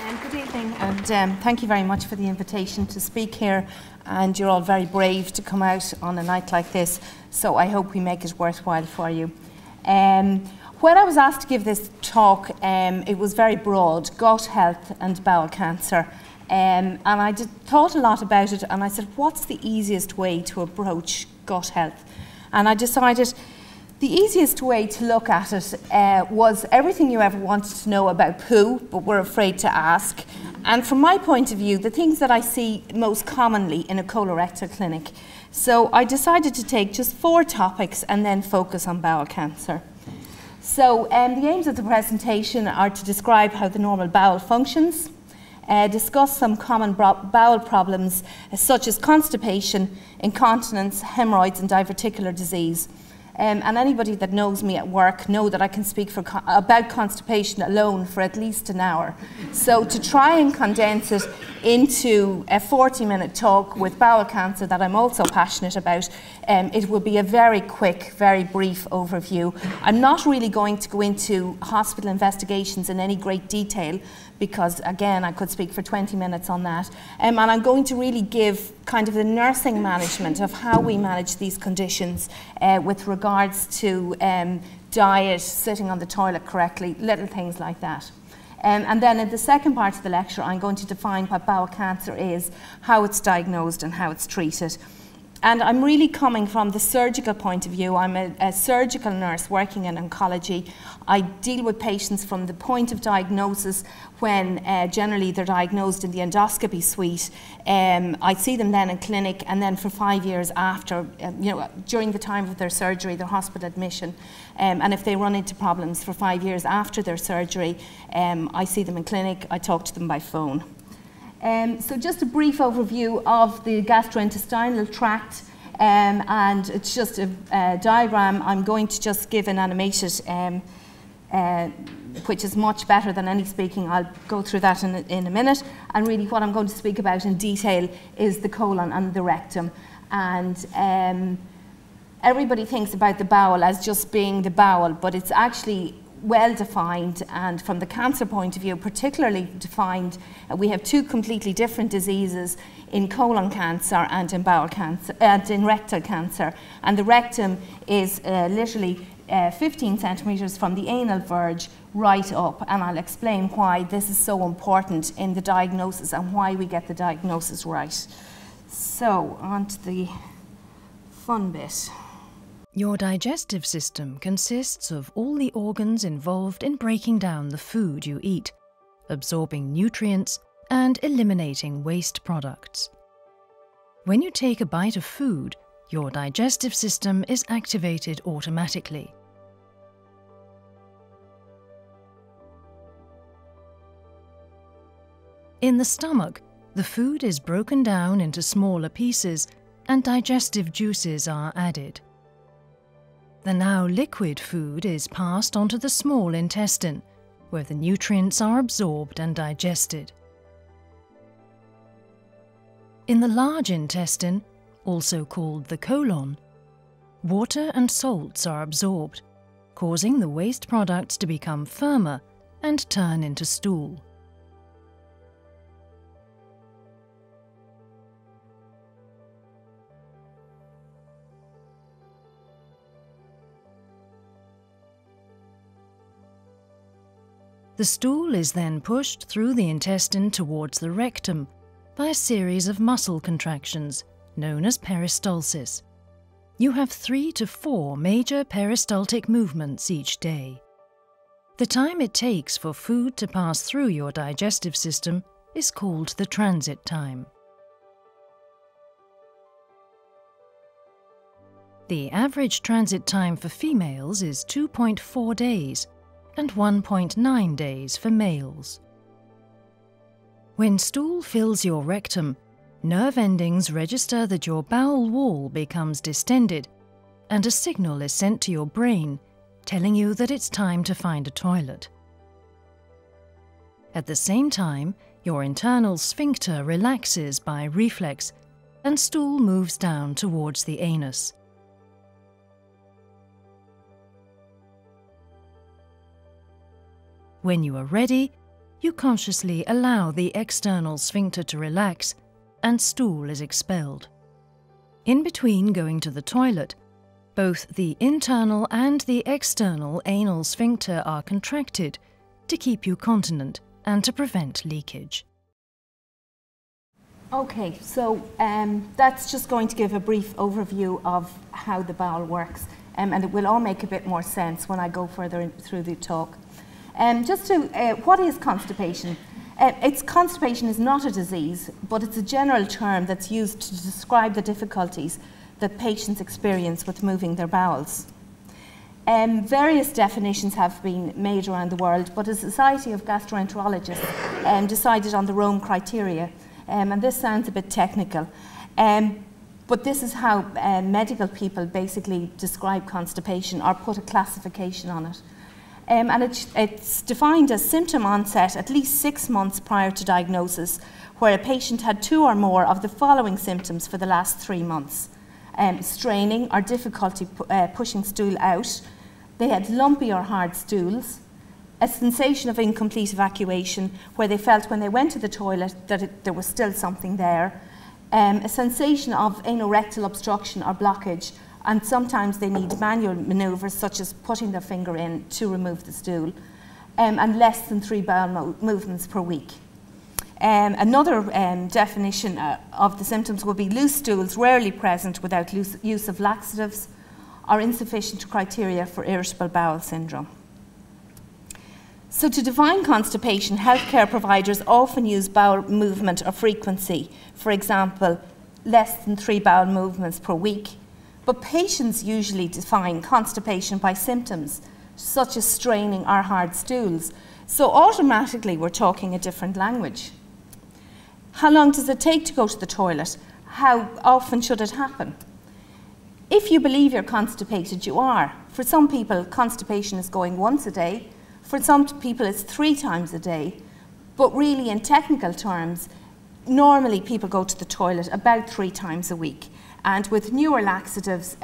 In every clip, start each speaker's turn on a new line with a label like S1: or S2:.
S1: Good evening, and thank you very much for the invitation to speak here. And you're all very brave to come out on a night like this, so I hope we make it worthwhile for you. When I was asked to give this talk, it was very broad: gut health and bowel cancer. And I thought a lot about it, and I said, what's the easiest way to approach gut health? And I decided the easiest way to look at it was everything you ever wanted to know about poo, but were afraid to ask. And from my point of view, the things that I see most commonly in a colorectal clinic. So I decided to take just 4 topics and then focus on bowel cancer. So the aims of the presentation are to describe how the normal bowel functions, discuss some common bowel problems such as constipation, incontinence, hemorrhoids and diverticular disease. And anybody that knows me at work know that I can speak about constipation alone for at least an hour. So to try and condense it into a 40-minute talk with bowel cancer that I'm also passionate about, it will be a very quick, very brief overview. I'm not really going to go into hospital investigations in any great detail because, again, I could speak for 20 minutes on that. And I'm going to really give kind of the nursing management of how we manage these conditions with regards to diet, sitting on the toilet correctly, little things like that. And then in the second part of the lecture, I'm going to define what bowel cancer is, how it's diagnosed and how it's treated. And I'm really coming from the surgical point of view. I'm a surgical nurse working in oncology. I deal with patients from the point of diagnosis when generally they're diagnosed in the endoscopy suite. I see them then in clinic, and then for 5 years after, during the time of their surgery, their hospital admission. And if they run into problems for 5 years after their surgery, I see them in clinic, I talk to them by phone. So just a brief overview of the gastrointestinal tract, and it's just a diagram. I'm going to just give an animated, which is much better than any speaking. I'll go through that in a minute. And really what I'm going to speak about in detail is the colon and the rectum. And everybody thinks about the bowel as just being the bowel, but it's actually well defined, and from the cancer point of view particularly defined. We have 2 completely different diseases in colon cancer and in bowel cancer and in rectal cancer. And the rectum is literally 15 centimeters from the anal verge right up, and I'll explain why this is so important in the diagnosis and why we get the diagnosis right. So on to the fun bit.
S2: Your digestive system consists of all the organs involved in breaking down the food you eat, absorbing nutrients, and eliminating waste products. When you take a bite of food, your digestive system is activated automatically. In the stomach, the food is broken down into smaller pieces and digestive juices are added. The now liquid food is passed onto the small intestine, where the nutrients are absorbed and digested. In the large intestine, also called the colon, water and salts are absorbed, causing the waste products to become firmer and turn into stool. The stool is then pushed through the intestine towards the rectum by a series of muscle contractions known as peristalsis. You have 3 to 4 major peristaltic movements each day. The time it takes for food to pass through your digestive system is called the transit time. The average transit time for females is 2.4 days, and 1.9 days for males. When stool fills your rectum, nerve endings register that your bowel wall becomes distended, and a signal is sent to your brain telling you that it's time to find a toilet. At the same time, your internal sphincter relaxes by reflex, and stool moves down towards the anus. When you are ready, You consciously allow the external sphincter to relax and stool is expelled. In between going to the toilet, both the internal and the external anal sphincter are contracted to keep you continent and to prevent leakage.
S1: Okay, so that's just going to give a brief overview of how the bowel works, and it will all make a bit more sense when I go further through the talk. What is constipation? Constipation is not a disease, but it's a general term that's used to describe the difficulties that patients experience with moving their bowels. Various definitions have been made around the world, but a Society of Gastroenterologists decided on the Rome criteria, and this sounds a bit technical, but this is how medical people basically describe constipation or put a classification on it. And it's defined as symptom onset at least 6 months prior to diagnosis, where a patient had 2 or more of the following symptoms for the last 3 months. Straining or difficulty pushing stool out. They had lumpy or hard stools. A sensation of incomplete evacuation, where they felt when they went to the toilet that there was still something there. A sensation of anorectal obstruction or blockage, and sometimes they need manual manoeuvres such as putting their finger in to remove the stool, and less than 3 bowel movements per week. Another definition of the symptoms would be loose stools rarely present without use of laxatives, or insufficient criteria for irritable bowel syndrome. So to define constipation, healthcare providers often use bowel movement or frequency, for example, less than 3 bowel movements per week. But patients usually define constipation by symptoms, such as straining or hard stools. So automatically we're talking a different language. How long does it take to go to the toilet? How often should it happen? If you believe you're constipated, you are. For some people, constipation is going once a day. For some people, it's 3 times a day. But really, in technical terms, normally people go to the toilet about 3 times a week. And with newer laxatives,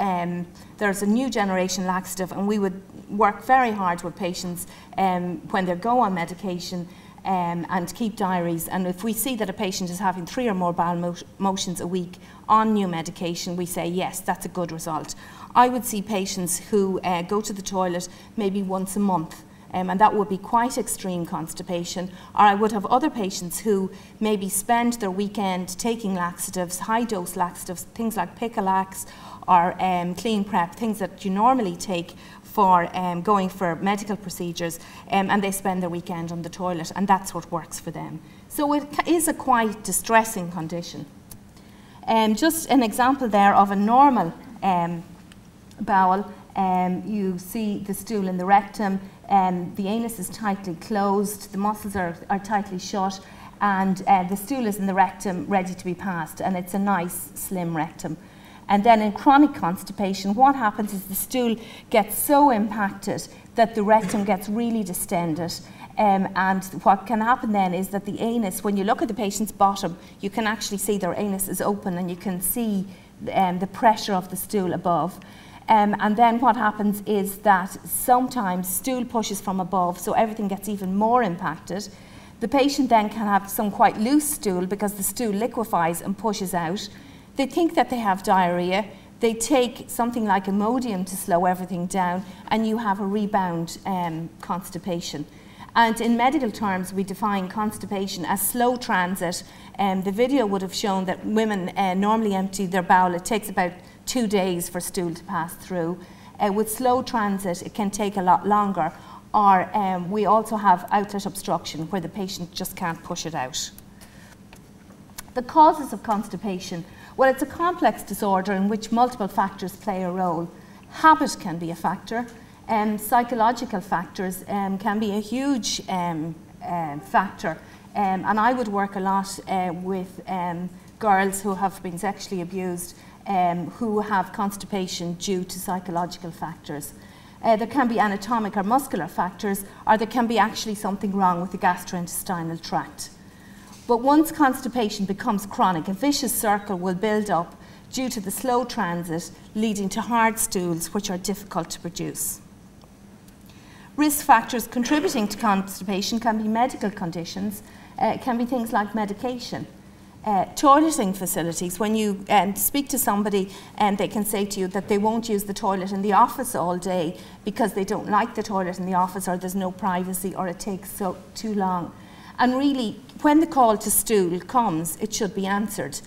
S1: there's a new generation laxative, and we would work very hard with patients when they go on medication and keep diaries. And if we see that a patient is having 3 or more bowel motions a week on new medication, we say, yes, that's a good result. I would see patients who go to the toilet maybe once a month, and that would be quite extreme constipation. Or I would have other patients who maybe spend their weekend taking laxatives, high-dose laxatives, things like Picolax or Clean Prep, things that you normally take for going for medical procedures, and they spend their weekend on the toilet, and that's what works for them. So it is a quite distressing condition. Just an example there of a normal bowel. You see the stool in the rectum, the anus is tightly closed, the muscles are tightly shut, and the stool is in the rectum ready to be passed, and it's a nice slim rectum. And then in chronic constipation, what happens is the stool gets so impacted that the rectum gets really distended. And what can happen then is that the anus, when you look at the patient's bottom, you can actually see their anus is open, and you can see the pressure of the stool above. And then what happens is that sometimes stool pushes from above, so everything gets even more impacted. The patient then can have some quite loose stool because the stool liquefies and pushes out. They think that they have diarrhea. They take something like Imodium to slow everything down, and you have a rebound constipation. And in medical terms, we define constipation as slow transit. The video would have shown that women normally empty their bowel. It takes about 2 days for stool to pass through. With slow transit, it can take a lot longer. Or we also have outlet obstruction, where the patient just can't push it out. The causes of constipation. Well, it's a complex disorder in which multiple factors play a role. Habit can be a factor. Psychological factors can be a huge factor. And I would work a lot with girls who have been sexually abused, who have constipation due to psychological factors. There can be anatomic or muscular factors, or there can be actually something wrong with the gastrointestinal tract. But once constipation becomes chronic, a vicious circle will build up due to the slow transit, leading to hard stools, which are difficult to produce. Risk factors contributing to constipation can be medical conditions, can be things like medication. Toileting facilities, when you speak to somebody and they can say to you that they won't use the toilet in the office all day because they don't like the toilet in the office, or there's no privacy, or it takes too long. And really, when the call to stool comes, it should be answered.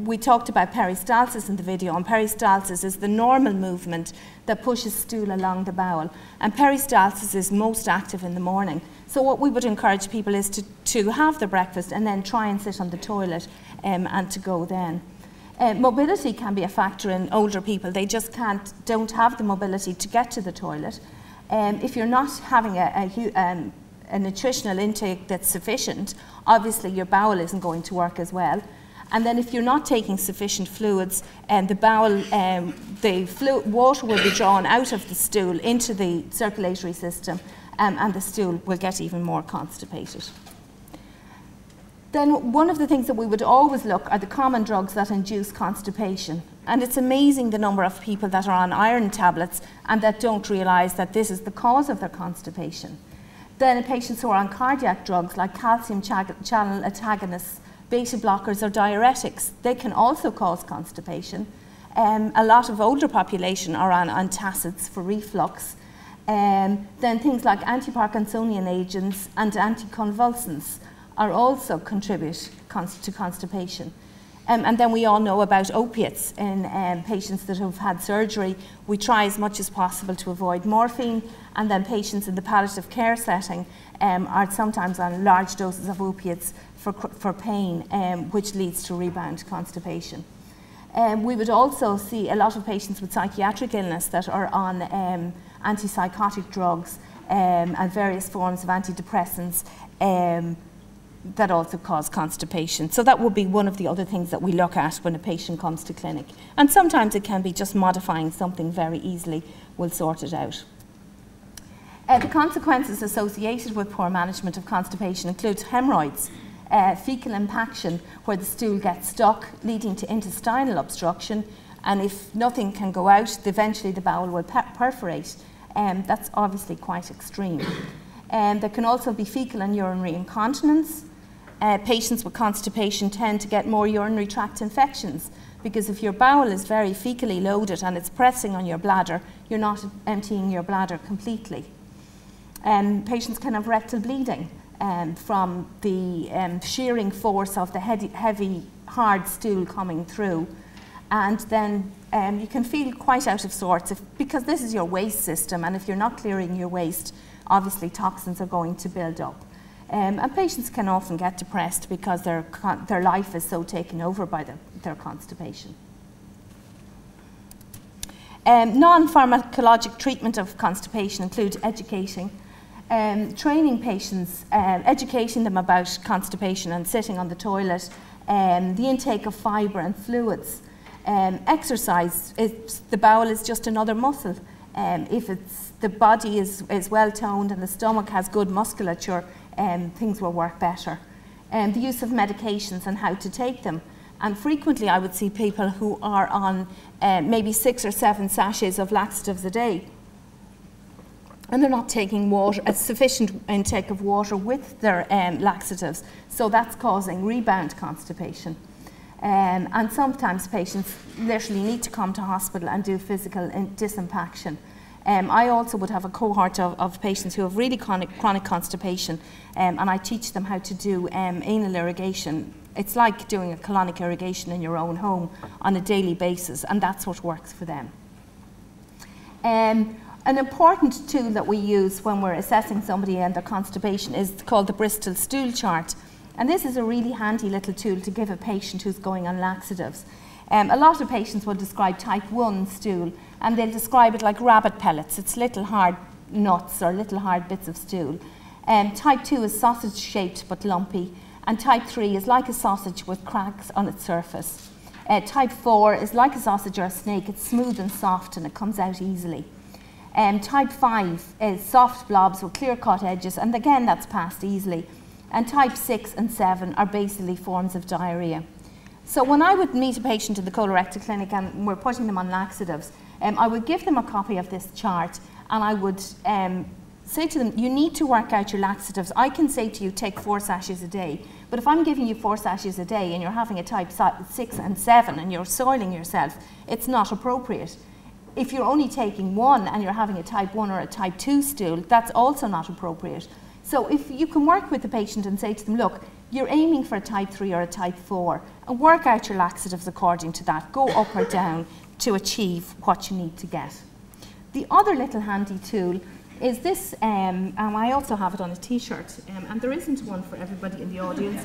S1: We talked about peristalsis in the video, and peristalsis is the normal movement that pushes stool along the bowel. And peristalsis is most active in the morning. So what we would encourage people is to have their breakfast and then try and sit on the toilet and to go then. Mobility can be a factor in older people. They just don't have the mobility to get to the toilet. If you're not having a nutritional intake that's sufficient, obviously your bowel isn't going to work as well. And then if you're not taking sufficient fluids, the bowel, water will be drawn out of the stool into the circulatory system, and the stool will get even more constipated. Then one of the things that we would always look are the common drugs that induce constipation. And it's amazing the number of people that are on iron tablets and that don't realise that this is the cause of their constipation. Then patients who are on cardiac drugs like calcium channel antagonists, beta blockers or diuretics, they can also cause constipation. A lot of older population are on antacids for reflux. Then things like antiparkinsonian agents and anticonvulsants are also contribute to constipation. And then we all know about opiates in patients that have had surgery. We try as much as possible to avoid morphine, and then patients in the palliative care setting are sometimes on large doses of opiates for pain, which leads to rebound constipation. We would also see a lot of patients with psychiatric illness that are on antipsychotic drugs and various forms of antidepressants that also cause constipation. So that would be one of the other things that we look at when a patient comes to clinic. And sometimes it can be just modifying something very easily will sort it out. The consequences associated with poor management of constipation include hemorrhoids, fecal impaction, where the stool gets stuck, leading to intestinal obstruction, and if nothing can go out, eventually the bowel will perforate. That's obviously quite extreme. There can also be fecal and urinary incontinence. Patients with constipation tend to get more urinary tract infections, because if your bowel is very fecally loaded and it's pressing on your bladder, you're not emptying your bladder completely. Patients can have rectal bleeding from the shearing force of the heavy, hard stool coming through. And then you can feel quite out of sorts because this is your waste system, and if you're not clearing your waste, obviously toxins are going to build up. And patients can often get depressed because their life is so taken over by their constipation. Non-pharmacologic treatment of constipation includes educating, training patients, educating them about constipation and sitting on the toilet, the intake of fibre and fluids. Exercise, the bowel is just another muscle. If the body is well toned and the stomach has good musculature, things will work better. The use of medications and how to take them. And frequently I would see people who are on maybe 6 or 7 sachets of laxatives a day, and they're not taking a sufficient intake of water with their laxatives, so that's causing rebound constipation. And sometimes patients literally need to come to hospital and do physical disimpaction. I also would have a cohort of patients who have really chronic constipation, and I teach them how to do anal irrigation. It's like doing a colonic irrigation in your own home on a daily basis, and that's what works for them. An important tool that we use when we're assessing somebody and their constipation is called the Bristol stool chart. And this is a really handy little tool to give a patient who's going on laxatives. A lot of patients will describe type 1 stool, and they'll describe it like rabbit pellets. It's little hard nuts or little hard bits of stool. Type 2 is sausage shaped but lumpy, and type 3 is like a sausage with cracks on its surface. Type 4 is like a sausage or a snake. It's smooth and soft and it comes out easily. Type 5 is soft blobs with clear-cut edges, and again that's passed easily. And type 6 and 7 are basically forms of diarrhea. So when I would meet a patient in the colorectal clinic and we're putting them on laxatives, I would give them a copy of this chart, and I would say to them, you need to work out your laxatives. I can say to you, take 4 sachets a day. But if I'm giving you 4 sachets a day and you're having a type 6 and 7 and you're soiling yourself, it's not appropriate. If you're only taking 1 and you're having a type 1 or a type 2 stool, that's also not appropriate. So if you can work with the patient and say to them, look, you're aiming for a type 3 or a type 4, and work out your laxatives according to that. Go up or down to achieve what you need to get. The other little handy tool is this, and I also have it on a t-shirt, and there isn't one for everybody in the audience.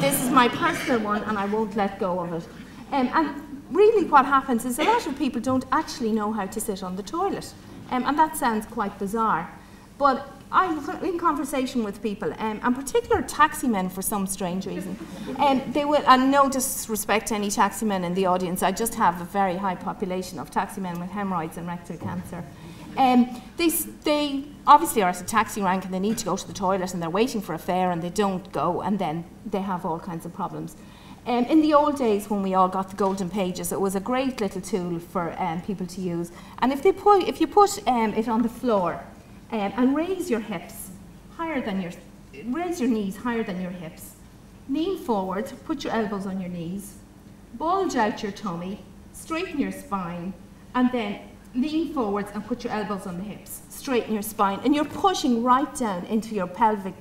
S1: This is my personal one, and I won't let go of it. And really what happens is a lot of people don't actually know how to sit on the toilet, and that sounds quite bizarre. But I'm in conversation with people, and particular taxi men for some strange reason. They will, and no disrespect to any taxi men in the audience, I just have a very high population of taxi men with hemorrhoids and rectal cancer. They obviously are at a taxi rank and they need to go to the toilet and they're waiting for a fare and they don't go, and then they have all kinds of problems. In the old days when we all got the golden pages, it was a great little tool for people to use. And if you put it on the floor and raise your hips higher than raise your knees higher than your hips, lean forward, put your elbows on your knees, bulge out your tummy, straighten your spine, and then lean forwards and put your elbows on the hips, straighten your spine, and you're pushing right down into your pelvic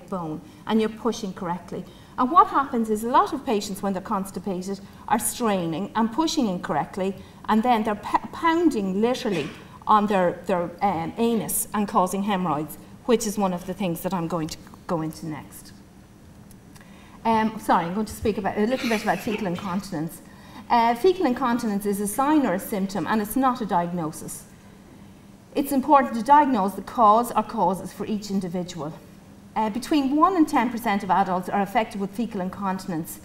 S1: bone, and you're pushing correctly. And what happens is a lot of patients, when they're constipated, are straining and pushing incorrectly, and then they're pounding literally on their anus and causing hemorrhoids, which is one of the things that I'm going to go into next. Sorry, I'm going to speak a little bit about fecal incontinence. Fecal incontinence is a sign or a symptom, and it's not a diagnosis. It's important to diagnose the cause or causes for each individual. Between 1 and 10% of adults are affected with fecal incontinence,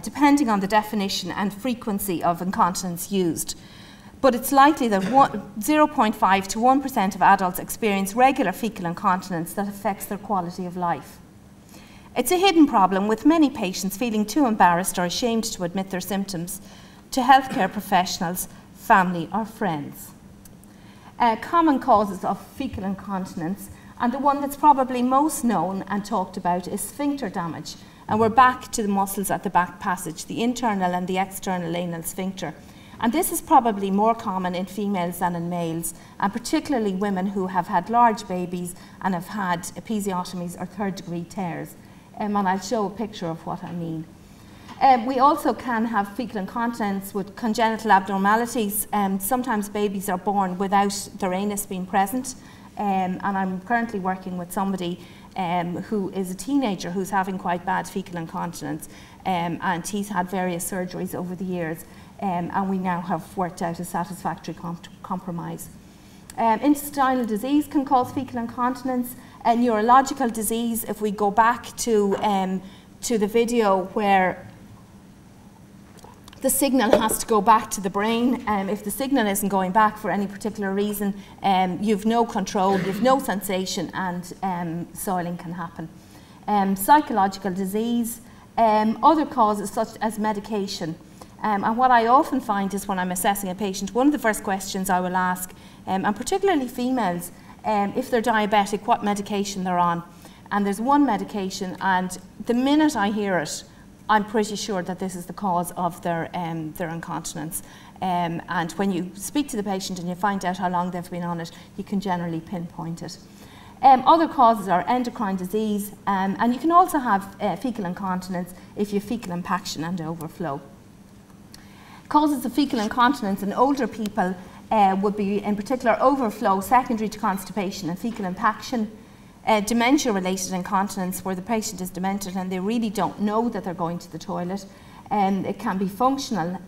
S1: depending on the definition and frequency of incontinence used. But it's likely that 0.5 to 1% of adults experience regular fecal incontinence that affects their quality of life. It's a hidden problem, with many patients feeling too embarrassed or ashamed to admit their symptoms to healthcare professionals, family or friends. Common causes of fecal incontinence, and the one that's probably most known and talked about, is sphincter damage. And we're back to the muscles at the back passage, the internal and the external anal sphincter. And this is probably more common in females than in males, and particularly women who have had large babies and have had episiotomies or third-degree tears. And I'll show a picture of what I mean. We also can have fecal incontinence with congenital abnormalities. Sometimes babies are born without their anus being present. And I'm currently working with somebody who is a teenager who's having quite bad fecal incontinence, and he's had various surgeries over the years, and we now have worked out a satisfactory compromise. Intestinal disease can cause fecal incontinence. A neurological disease, if we go back to the video where the signal has to go back to the brain. If the signal isn't going back for any particular reason, you've no control, you've no sensation, and soiling can happen. Psychological disease, other causes such as medication. And what I often find is when I'm assessing a patient, one of the first questions I will ask, and particularly females, if they're diabetic, what medication they're on. And there's one medication, and the minute I hear it, I'm pretty sure that this is the cause of their incontinence. And when you speak to the patient and you find out how long they've been on it, you can generally pinpoint it. Other causes are endocrine disease, and you can also have fecal incontinence if you have fecal impaction and overflow. Causes of fecal incontinence in older people would be, in particular, overflow secondary to constipation and fecal impaction. Dementia-related incontinence, where the patient is demented and they really don't know that they're going to the toilet. It can be functional,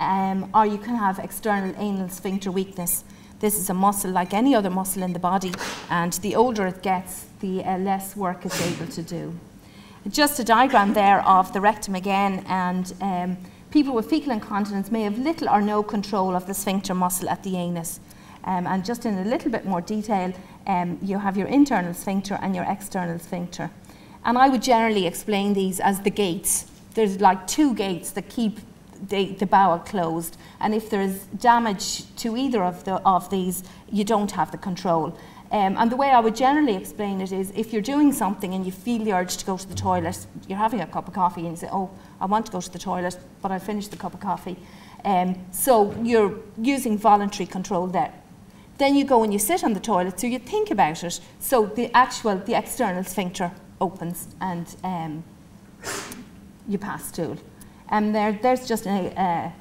S1: or you can have external anal sphincter weakness. This is a muscle like any other muscle in the body, and the older it gets, the less work it's able to do. Just a diagram there of the rectum again, and people with fecal incontinence may have little or no control of the sphincter muscle at the anus. And just in a little bit more detail, you have your internal sphincter and your external sphincter. And I would generally explain these as the gates. There's like 2 gates that keep the bowel closed, and if there is damage to either of these, you don't have the control. And the way I would generally explain it is, if you're doing something and you feel the urge to go to the toilet, you're having a cup of coffee and you say, oh, I want to go to the toilet, but I finished the cup of coffee. So you're using voluntary control there. Then you go and you sit on the toilet, so you think about it. So the external sphincter opens and you pass stool. And there's just a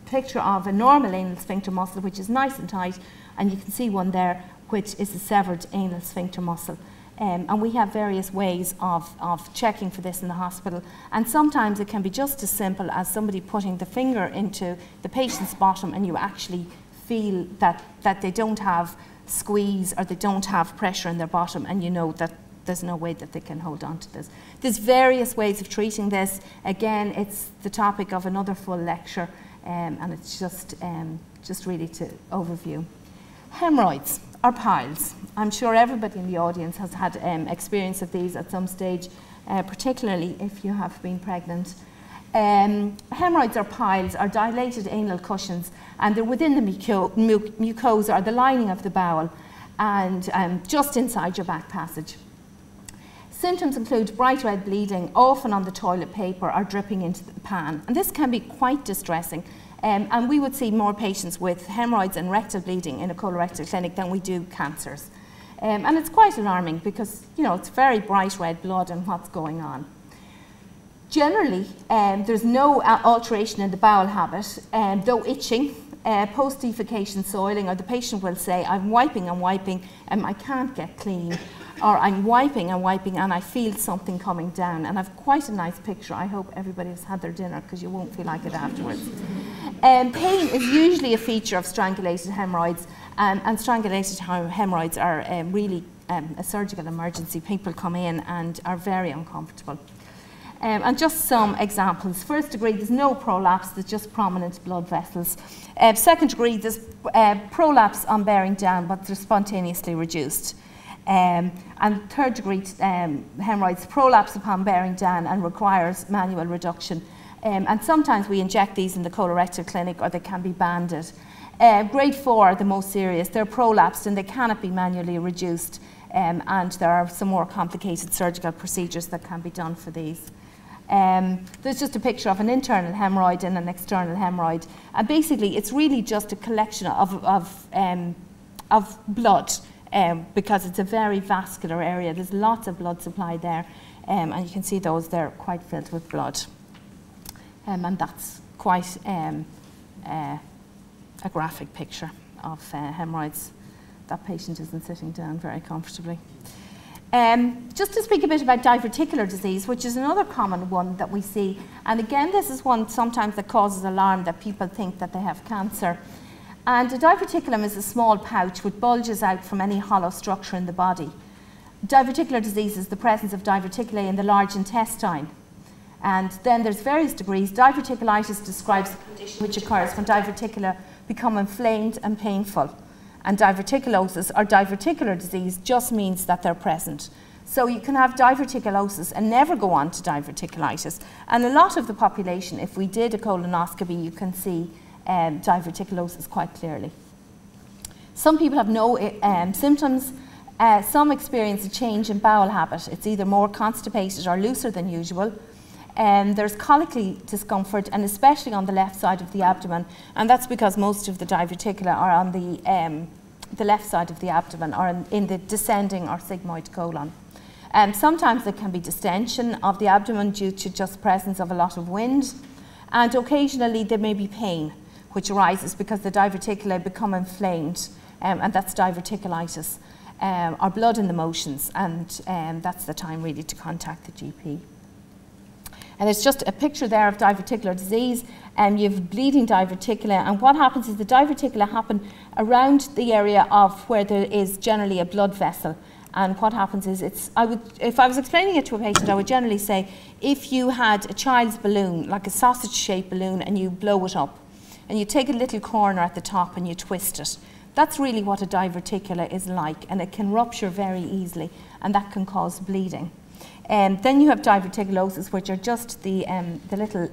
S1: picture of a normal anal sphincter muscle, which is nice and tight, and you can see one there, which is a severed anal sphincter muscle. And we have various ways of checking for this in the hospital. And sometimes it can be just as simple as somebody putting the finger into the patient's bottom and you actually feel that they don't have squeeze or they don't have pressure in their bottom, and you know that there's no way that they can hold on to this. There's various ways of treating this. Again, it's the topic of another full lecture, and it's just really to overview. Hemorrhoids or piles. I'm sure everybody in the audience has had experience of these at some stage, particularly if you have been pregnant. Hemorrhoids or piles are dilated anal cushions, and they're within the mucosa or the lining of the bowel, and just inside your back passage. Symptoms include bright red bleeding, often on the toilet paper or dripping into the pan, and this can be quite distressing. And we would see more patients with hemorrhoids and rectal bleeding in a colorectal clinic than we do cancers. And it's quite alarming because, you know, it's very bright red blood and what's going on. Generally, there's no alteration in the bowel habit, though itching, post-defecation soiling, or the patient will say, I'm wiping and I can't get clean, or I'm wiping and I feel something coming down. And I've quite a nice picture. I hope everybody has had their dinner because you won't feel like it afterwards. Pain is usually a feature of strangulated hemorrhoids, and strangulated hemorrhoids are really a surgical emergency. People come in and are very uncomfortable. And just some examples. First degree, there's no prolapse, there's just prominent blood vessels. Second degree, there's prolapse on bearing down, but they're spontaneously reduced. And third degree hemorrhoids, prolapse upon bearing down and requires manual reduction. And sometimes we inject these in the colorectal clinic, or they can be banded. Grade 4 are the most serious. They're prolapsed and they cannot be manually reduced. And there are some more complicated surgical procedures that can be done for these. There's just a picture of an internal hemorrhoid and an external hemorrhoid. And basically, it's really just a collection of blood, because it's a very vascular area. There's lots of blood supply there, and you can see those, they're quite filled with blood. And that's quite a graphic picture of hemorrhoids. That patient isn't sitting down very comfortably. Just to speak a bit about diverticular disease, which is another common one that we see. And again, this is one sometimes that causes alarm, that people think that they have cancer. And a diverticulum is a small pouch which bulges out from any hollow structure in the body. Diverticular disease is the presence of diverticulae in the large intestine. And then there's various degrees. Diverticulitis describes the condition which occurs when diverticula become inflamed and painful. And diverticulosis, or diverticular disease, just means that they're present. So you can have diverticulosis and never go on to diverticulitis. And a lot of the population, if we did a colonoscopy, you can see diverticulosis quite clearly. Some people have no symptoms. Some experience a change in bowel habit. It's either more constipated or looser than usual. There's colicky discomfort, and especially on the left side of the abdomen, and that's because most of the diverticula are on the left side of the abdomen, or in the descending or sigmoid colon. Sometimes there can be distension of the abdomen due to just presence of a lot of wind, and occasionally there may be pain, which arises because the diverticulae become inflamed, and that's diverticulitis, or blood in the motions, and that's the time really to contact the GP. And there's just a picture there of diverticular disease, and you have bleeding diverticula, and what happens is the diverticula happen around the area of where there is generally a blood vessel. And what happens is, if I was explaining it to a patient, I would generally say, if you had a child's balloon, like a sausage-shaped balloon, and you blow it up, and you take a little corner at the top and you twist it, that's really what a diverticula is like, and it can rupture very easily, and that can cause bleeding. Then you have diverticulosis, which are just the little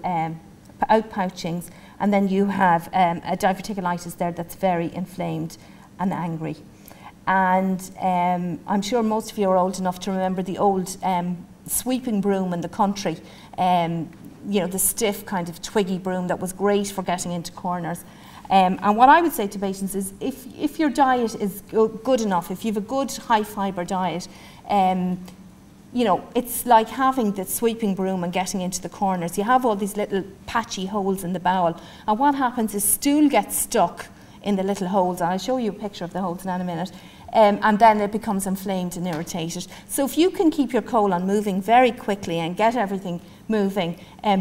S1: outpouchings, and then you have a diverticulitis there that's very inflamed and angry. And I'm sure most of you are old enough to remember the old sweeping broom in the country, you know, the stiff kind of twiggy broom that was great for getting into corners. And what I would say to patients is if your diet is good enough, if you have a good high fibre diet, you know, it's like having the sweeping broom and getting into the corners. You have all these little patchy holes in the bowel, and what happens is stool gets stuck in the little holes, and I'll show you a picture of the holes in a minute, and then it becomes inflamed and irritated. So if you can keep your colon moving very quickly and get everything moving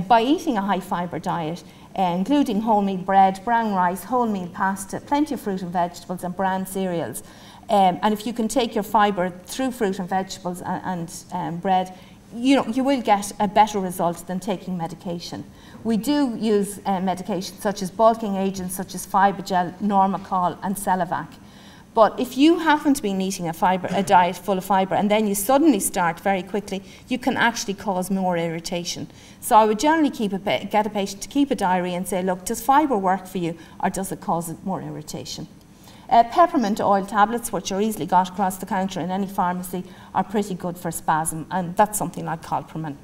S1: by eating a high fibre diet, including wholemeal bread, brown rice, wholemeal pasta, plenty of fruit and vegetables and bran cereals, and if you can take your fibre through fruit and vegetables and bread, you know, you will get a better result than taking medication. We do use medications such as bulking agents such as Fibogel, Normacol and Celevac. But if you haven't been eating a diet full of fibre and then you suddenly start very quickly, you can actually cause more irritation. So I would generally get a patient to keep a diary and say, look, does fibre work for you or does it cause more irritation? Peppermint oil tablets, which are easily got across the counter in any pharmacy, are pretty good for spasm, and that's something like Coloproctology.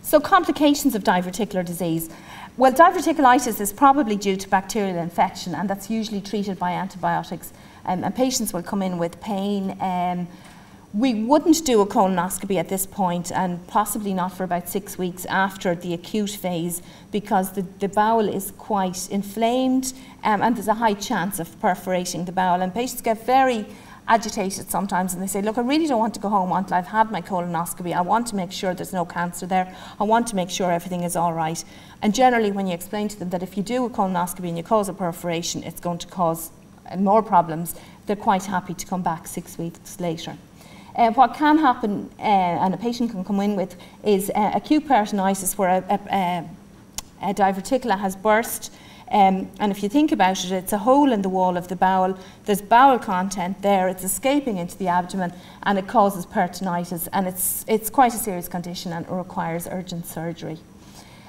S1: So complications of diverticular disease. Well, diverticulitis is probably due to bacterial infection, and that's usually treated by antibiotics, and patients will come in with pain. We wouldn't do a colonoscopy at this point, and possibly not for about 6 weeks after the acute phase, because the bowel is quite inflamed, and there's a high chance of perforating the bowel, and patients get very agitated sometimes, and they say, look, I really don't want to go home until I've had my colonoscopy. I want to make sure there's no cancer there. I want to make sure everything is all right. And generally, when you explain to them that if you do a colonoscopy and you cause a perforation, it's going to cause more problems, they're quite happy to come back 6 weeks later. What can happen, and a patient can come in with, is acute peritonitis, where a diverticula has burst. And if you think about it, it's a hole in the wall of the bowel. There's bowel content there. It's escaping into the abdomen, and it causes peritonitis. And it's quite a serious condition, and it requires urgent surgery.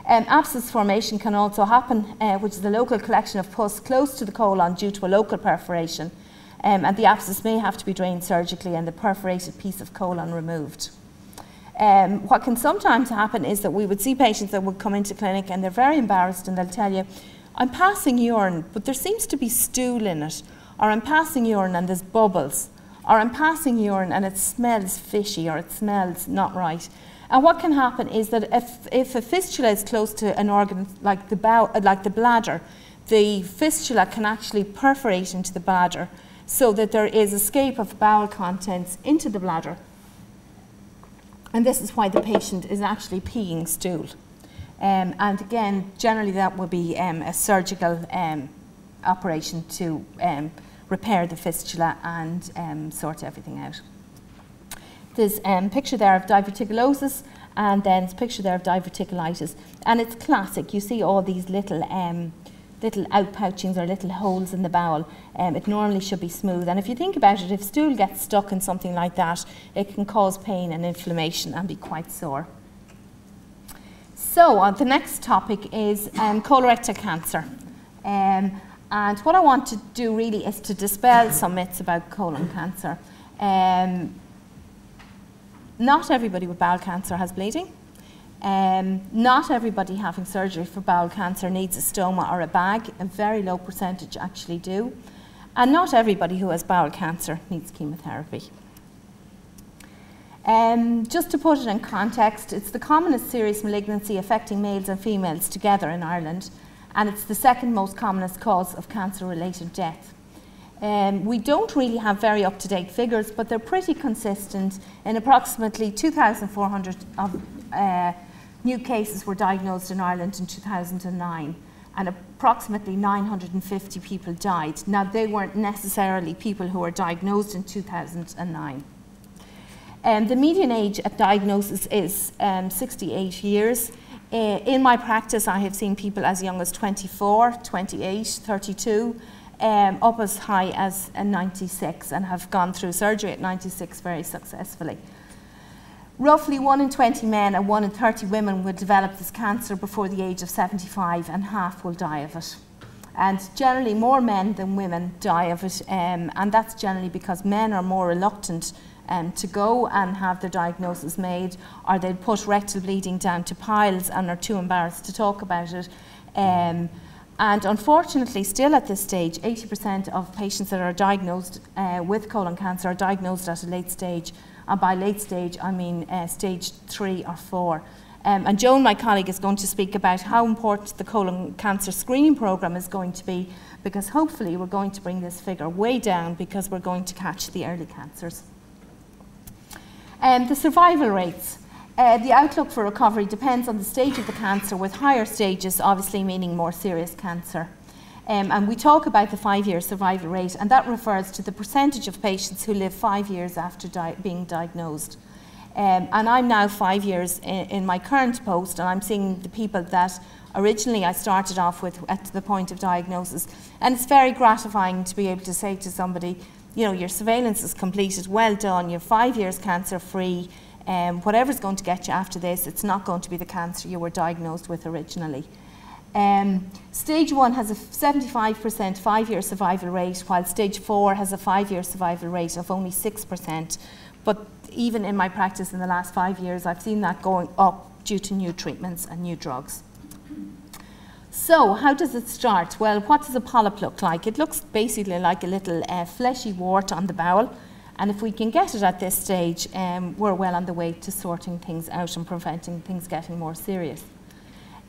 S1: Abscess formation can also happen, which is a local collection of pus close to the colon due to a local perforation. And the abscess may have to be drained surgically and the perforated piece of colon removed. What can sometimes happen is that we would see patients that would come into clinic and they're very embarrassed, and they'll tell you, I'm passing urine, but there seems to be stool in it, or I'm passing urine and there's bubbles, or I'm passing urine and it smells fishy, or it smells not right. And what can happen is that if a fistula is close to an organ like the bladder, the fistula can actually perforate into the bladder, so that there is escape of bowel contents into the bladder. And this is why the patient is actually peeing stool. And again, generally that would be a surgical operation to repair the fistula and sort everything out. There's a picture there of diverticulosis, and then it's a picture there of diverticulitis. And it's classic. You see all these little outpouchings or little holes in the bowel. It normally should be smooth, and if you think about it, if stool gets stuck in something like that, it can cause pain and inflammation and be quite sore. So the next topic is colorectal cancer, and what I want to do really is to dispel some myths about colon cancer. Not everybody with bowel cancer has bleeding. Not everybody having surgery for bowel cancer needs a stoma or a bag. A very low percentage actually do. And not everybody who has bowel cancer needs chemotherapy. Just to put it in context, it's the commonest serious malignancy affecting males and females together in Ireland, and it's the second most commonest cause of cancer-related death. We don't really have very up-to-date figures, but they're pretty consistent. In approximately 2,400 of new cases were diagnosed in Ireland in 2009, and approximately 950 people died. Now, they weren't necessarily people who were diagnosed in 2009. The median age at diagnosis is 68 years. In my practice, I have seen people as young as 24, 28, 32, up as high as 96, and have gone through surgery at 96 very successfully. Roughly 1 in 20 men and 1 in 30 women will develop this cancer before the age of 75, and half will die of it. And generally more men than women die of it, and that's generally because men are more reluctant to go and have their diagnosis made, or they'll put rectal bleeding down to piles and are too embarrassed to talk about it. And unfortunately, still at this stage, 80% of patients that are diagnosed with colon cancer are diagnosed at a late stage. And by late stage, I mean stage 3 or 4. And Joan, my colleague, is going to speak about how important the colon cancer screening programme is going to be, because hopefully we're going to bring this figure way down because we're going to catch the early cancers. The survival rates. The outlook for recovery depends on the stage of the cancer, with higher stages obviously meaning more serious cancer. And we talk about the 5-year survival rate, and that refers to the percentage of patients who live 5 years after being diagnosed. And I'm now 5 years in my current post, and I'm seeing the people that originally I started off with at the point of diagnosis. And it's very gratifying to be able to say to somebody, you know, your surveillance is completed, well done, you're 5 years cancer free. Whatever's going to get you after this, it's not going to be the cancer you were diagnosed with originally. Stage 1 has a 75% 5-year survival rate, while stage 4 has a 5-year survival rate of only 6%. But even in my practice in the last 5 years, I've seen that going up due to new treatments and new drugs. So how does it start? Well, what does a polyp look like? It looks basically like a little fleshy wart on the bowel. And if we can get it at this stage, we're well on the way to sorting things out and preventing things getting more serious.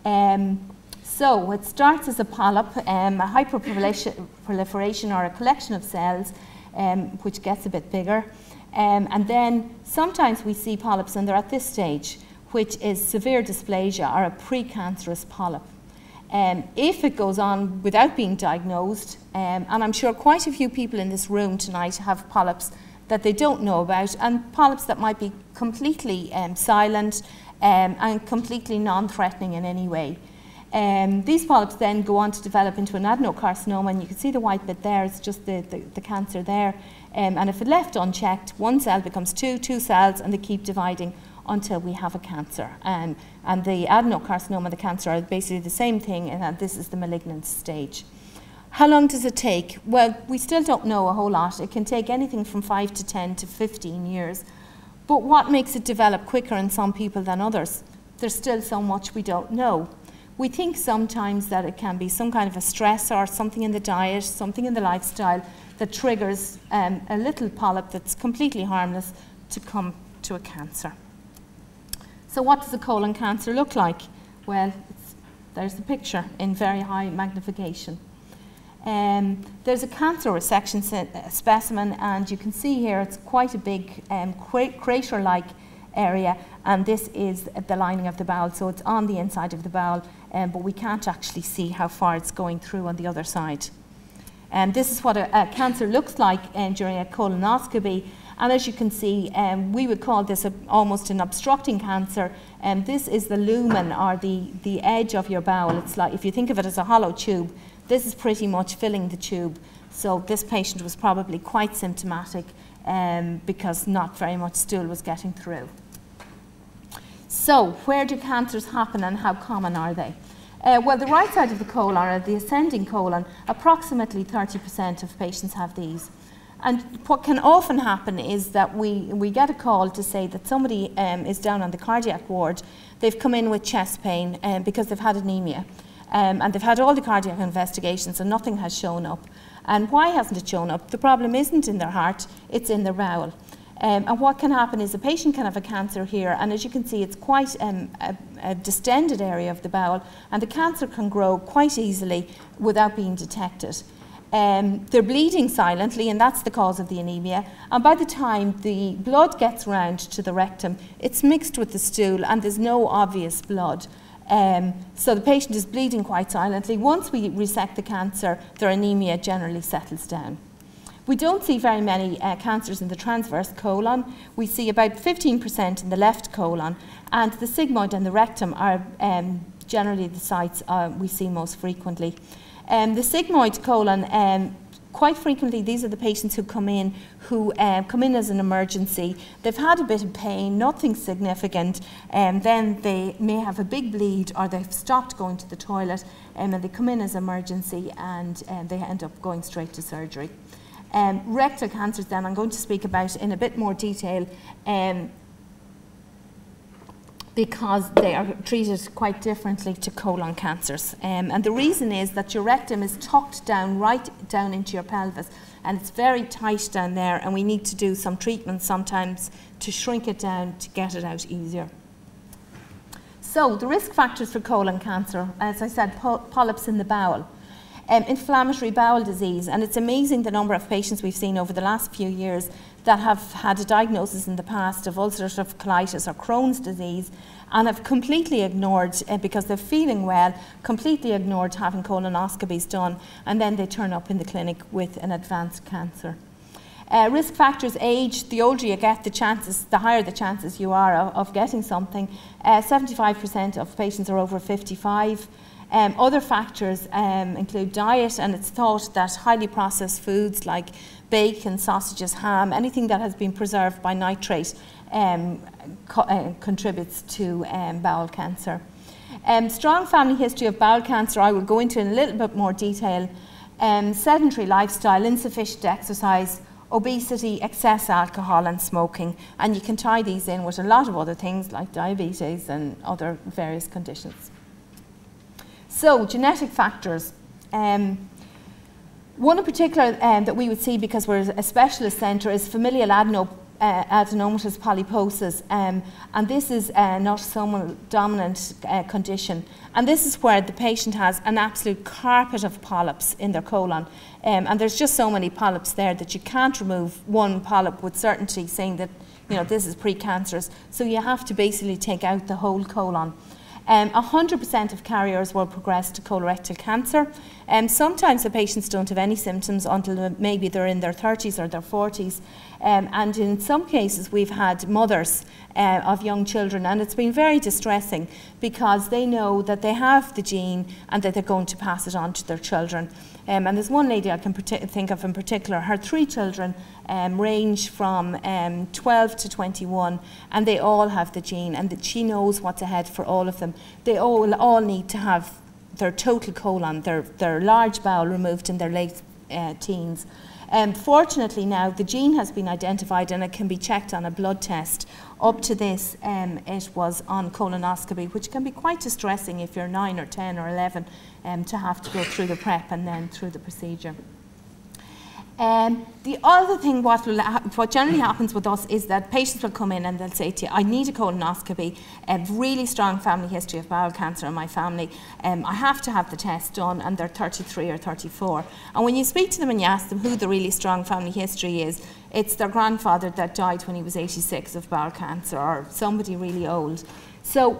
S1: So it starts as a polyp, a hyperproliferation or a collection of cells, which gets a bit bigger. And then sometimes we see polyps and they're at this stage, which is severe dysplasia or a precancerous polyp. If it goes on without being diagnosed, and I'm sure quite a few people in this room tonight have polyps that they don't know about, and polyps that might be completely silent and completely non-threatening in any way. These polyps then go on to develop into an adenocarcinoma, and you can see the white bit there, it's just the cancer there. And if it left unchecked, one cell becomes two cells, and they keep dividing until we have a cancer. And the adenocarcinoma and the cancer are basically the same thing, and this is the malignant stage. How long does it take? Well, we still don't know a whole lot. It can take anything from 5 to 10 to 15 years. But what makes it develop quicker in some people than others? There's still so much we don't know. We think sometimes that it can be some kind of a stress or something in the diet, something in the lifestyle that triggers a little polyp that's completely harmless to come to a cancer. So what does a colon cancer look like? Well, there's the picture in very high magnification. There's a cancer resection specimen, and you can see here it's quite a big crater-like area, and this is the lining of the bowel, so it's on the inside of the bowel, but we can't actually see how far it's going through on the other side. This is what a cancer looks like during a colonoscopy, and as you can see, we would call this almost an obstructing cancer, and this is the lumen, or the edge of your bowel. It's like, if you think of it as a hollow tube, this is pretty much filling the tube. So this patient was probably quite symptomatic because not very much stool was getting through. So where do cancers happen and how common are they? Well, the right side of the colon, or the ascending colon, approximately 30% of patients have these. And what can often happen is that we get a call to say that somebody is down on the cardiac ward. They've come in with chest pain because they've had anemia. And they've had all the cardiac investigations and nothing has shown up. And why hasn't it shown up? The problem isn't in their heart, it's in their bowel. And what can happen is a patient can have a cancer here, and as you can see, it's quite a distended area of the bowel, and the cancer can grow quite easily without being detected. They're bleeding silently, and that's the cause of the anemia. And by the time the blood gets round to the rectum, it's mixed with the stool, and there's no obvious blood. So the patient is bleeding quite silently. Once we resect the cancer, their anemia generally settles down. We don't see very many cancers in the transverse colon. We see about 15% in the left colon, and the sigmoid and the rectum are generally the sites we see most frequently. The sigmoid colon quite frequently these are the patients who come in as an emergency. They've had a bit of pain, nothing significant, and then they may have a big bleed, or they've stopped going to the toilet, and they come in as emergency, and they end up going straight to surgery. Rectal cancers then I'm going to speak about in a bit more detail, because they are treated quite differently to colon cancers. And the reason is that your rectum is tucked down, right down into your pelvis, and it's very tight down there, and we need to do some treatment sometimes to shrink it down to get it out easier. So the risk factors for colon cancer, as I said, polyps in the bowel. Inflammatory bowel disease, and it's amazing the number of patients we've seen over the last few years that have had a diagnosis in the past of ulcerative colitis or Crohn's disease, and have completely ignored, because they're feeling well, completely ignored having colonoscopies done, and then they turn up in the clinic with an advanced cancer. Risk factors: age. The older you get, the higher the chances you are of getting something. 75% of patients are over 55. Other factors include diet, and it's thought that highly processed foods like bacon, sausages, ham, anything that has been preserved by nitrate contributes to bowel cancer. Strong family history of bowel cancer I will go into in a little bit more detail. Sedentary lifestyle, insufficient exercise, obesity, excess alcohol and smoking, and you can tie these in with a lot of other things like diabetes and other various conditions. So, genetic factors. One in particular that we would see, because we're a specialist centre, is familial adenomatous polyposis, and this is an autosomal dominant condition, and this is where the patient has an absolute carpet of polyps in their colon, and there's just so many polyps there that you can't remove one polyp with certainty, saying that, you know, this is precancerous, so you have to basically take out the whole colon. 100% of carriers will progress to colorectal cancer. Sometimes the patients don't have any symptoms until maybe they're in their 30s or their 40s. And in some cases we've had mothers of young children, and it's been very distressing because they know that they have the gene and that they're going to pass it on to their children. And there's one lady I can think of in particular. Her 3 children range from 12 to 21, and they all have the gene, and that she knows what's ahead for all of them. They all need to have their total colon, their large bowel removed in their late teens. Fortunately now the gene has been identified and it can be checked on a blood test. Up to this it was on colonoscopy, which can be quite distressing if you're 9 or 10 or 11 to have to go through the prep and then through the procedure. The other thing, what generally happens with us is that patients will come in and they'll say to you, I need a colonoscopy, a really strong family history of bowel cancer in my family, I have to have the test done, and they're 33 or 34. And when you speak to them and you ask them who the really strong family history is, it's their grandfather that died when he was 86 of bowel cancer, or somebody really old. So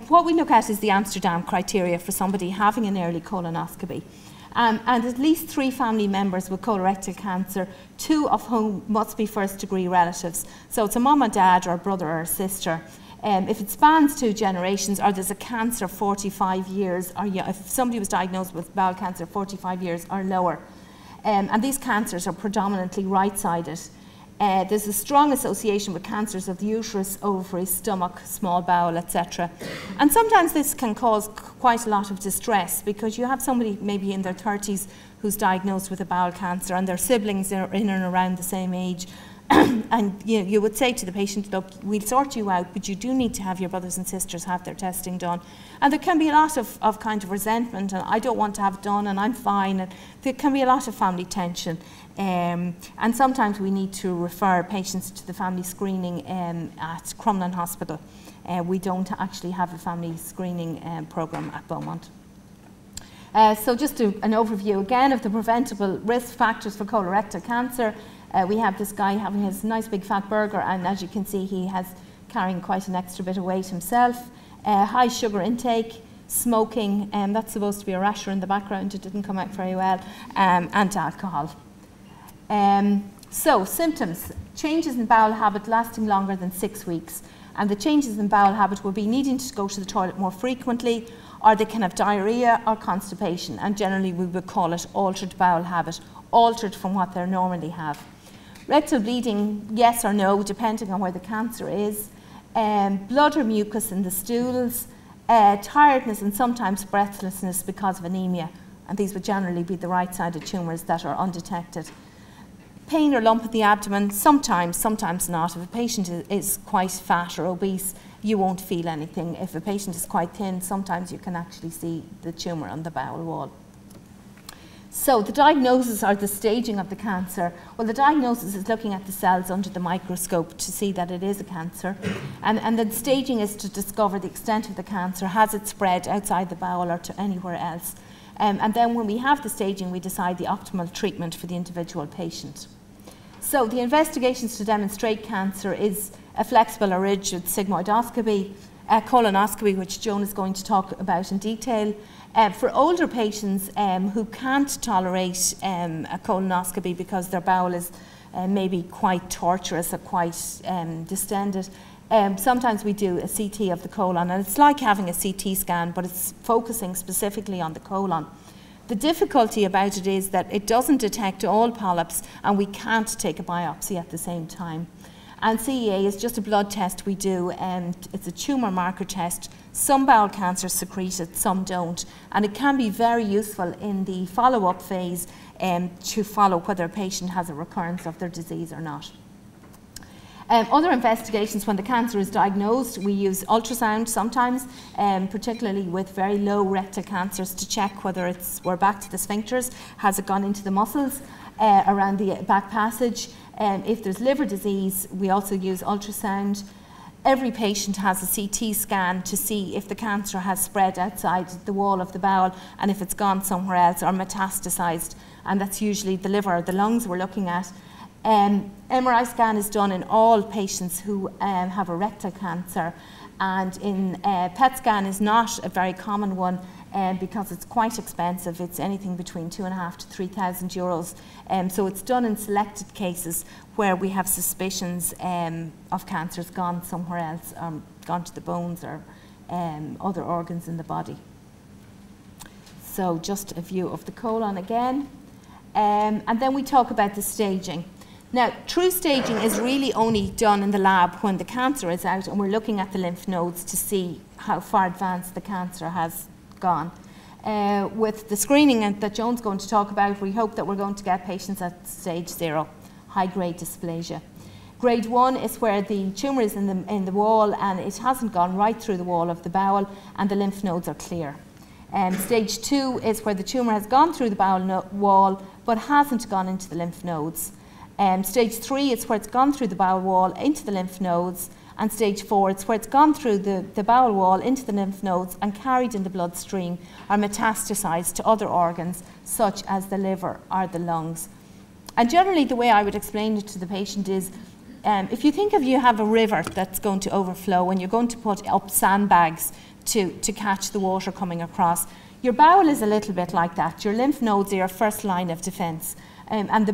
S1: what we look at is the Amsterdam criteria for somebody having an early colonoscopy. And at least 3 family members with colorectal cancer, 2 of whom must be first-degree relatives. So it's a mum and dad, or a brother or a sister. If it spans 2 generations, or there's a cancer 45 years, or if somebody was diagnosed with bowel cancer 45 years or lower. And these cancers are predominantly right-sided. There's a strong association with cancers of the uterus, ovaries, stomach, small bowel, etc. And sometimes this can cause quite a lot of distress, because you have somebody maybe in their 30s who's diagnosed with a bowel cancer, and their siblings are in and around the same age. And you would say to the patient, look, we'll sort you out, but you do need to have your brothers and sisters have their testing done. And there can be a lot of kind of resentment, and I don't want to have it done, and I'm fine. And there can be a lot of family tension. And sometimes we need to refer patients to the family screening at Crumlin Hospital. We don't actually have a family screening programme at Beaumont. So just an overview again of the preventable risk factors for colorectal cancer. We have this guy having his nice big fat burger, and as you can see, he has carrying quite an extra bit of weight himself. High sugar intake, smoking, that's supposed to be a rasher in the background, it didn't come out very well, and alcohol. So symptoms: changes in bowel habit lasting longer than 6 weeks, and the changes in bowel habit will be needing to go to the toilet more frequently, or they can have diarrhea or constipation, and generally we would call it altered bowel habit, altered from what they normally have. Rectal bleeding, yes or no, depending on where the cancer is. Blood or mucus in the stools, tiredness and sometimes breathlessness because of anemia. And these would generally be the right-sided tumours that are undetected. Pain or lump in the abdomen, sometimes not. If a patient is quite fat or obese, you won't feel anything. If a patient is quite thin, sometimes you can actually see the tumour on the bowel wall. So the diagnosis or the staging of the cancer, well, the diagnosis is looking at the cells under the microscope to see that it is a cancer. And the staging is to discover the extent of the cancer. Has it spread outside the bowel or to anywhere else? And then when we have the staging, we decide the optimal treatment for the individual patient. So the investigations to demonstrate cancer is a flexible or rigid sigmoidoscopy, a colonoscopy, which Joan is going to talk about in detail. For older patients who can't tolerate a colonoscopy because their bowel is maybe quite tortuous or quite distended, sometimes we do a CT of the colon, and it's like having a CT scan, but it's focusing specifically on the colon. The difficulty about it is that it doesn't detect all polyps, and we can't take a biopsy at the same time. And CEA is just a blood test we do, and it's a tumour marker test. Some bowel cancers secrete it, some don't, and it can be very useful in the follow-up phase to follow whether a patient has a recurrence of their disease or not. Other investigations, when the cancer is diagnosed, we use ultrasound sometimes, particularly with very low rectal cancers, to check whether we're back to the sphincters, has it gone into the muscles around the back passage. If there's liver disease, we also use ultrasound. Every patient has a CT scan to see if the cancer has spread outside the wall of the bowel and if it's gone somewhere else or metastasized, and that's usually the liver or the lungs we're looking at. MRI scan is done in all patients who have a rectal cancer, and in PET scan is not a very common one because it's quite expensive. It's anything between €2,500 to €3,000. So it's done in selected cases where we have suspicions of cancers gone somewhere else, gone to the bones or other organs in the body. So just a view of the colon again. And then we talk about the staging. Now, true staging is really only done in the lab when the cancer is out and we're looking at the lymph nodes to see how far advanced the cancer has gone. With the screening that Joan's going to talk about, we hope that we're going to get patients at stage 0, high-grade dysplasia. Grade 1 is where the tumour is in the wall and it hasn't gone right through the wall of the bowel and the lymph nodes are clear. Stage 2 is where the tumour has gone through the bowel wall but hasn't gone into the lymph nodes. Stage 3 is where it's gone through the bowel wall into the lymph nodes, and stage 4 it's where it's gone through the bowel wall into the lymph nodes and carried in the bloodstream or metastasized to other organs such as the liver or the lungs. And generally the way I would explain it to the patient is if you think of you have a river that's going to overflow and you're going to put up sandbags to catch the water coming across, your bowel is a little bit like that. Your lymph nodes are your first line of defense. And the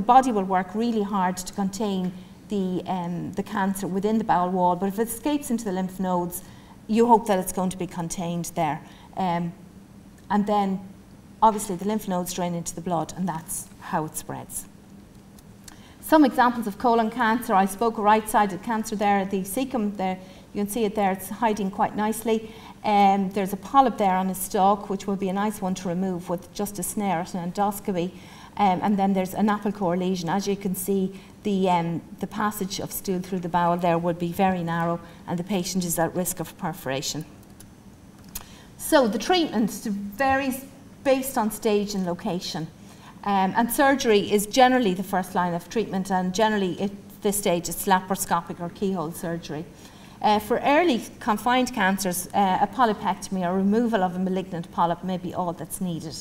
S1: body will work really hard to contain the cancer within the bowel wall, but if it escapes into the lymph nodes, you hope that it's going to be contained there. And then, obviously, the lymph nodes drain into the blood, and that's how it spreads. Some examples of colon cancer. I spoke of right-sided cancer there, the cecum there. You can see it there, it's hiding quite nicely. There's a polyp there on a stalk, which will be a nice one to remove with just a snare at an endoscopy. And then there's an apple core lesion. As you can see, the passage of stool through the bowel there would be very narrow and the patient is at risk of perforation. So the treatment varies based on stage and location. And surgery is generally the first line of treatment, and generally at this stage it's laparoscopic or keyhole surgery. For early confined cancers, a polypectomy or removal of a malignant polyp may be all that's needed.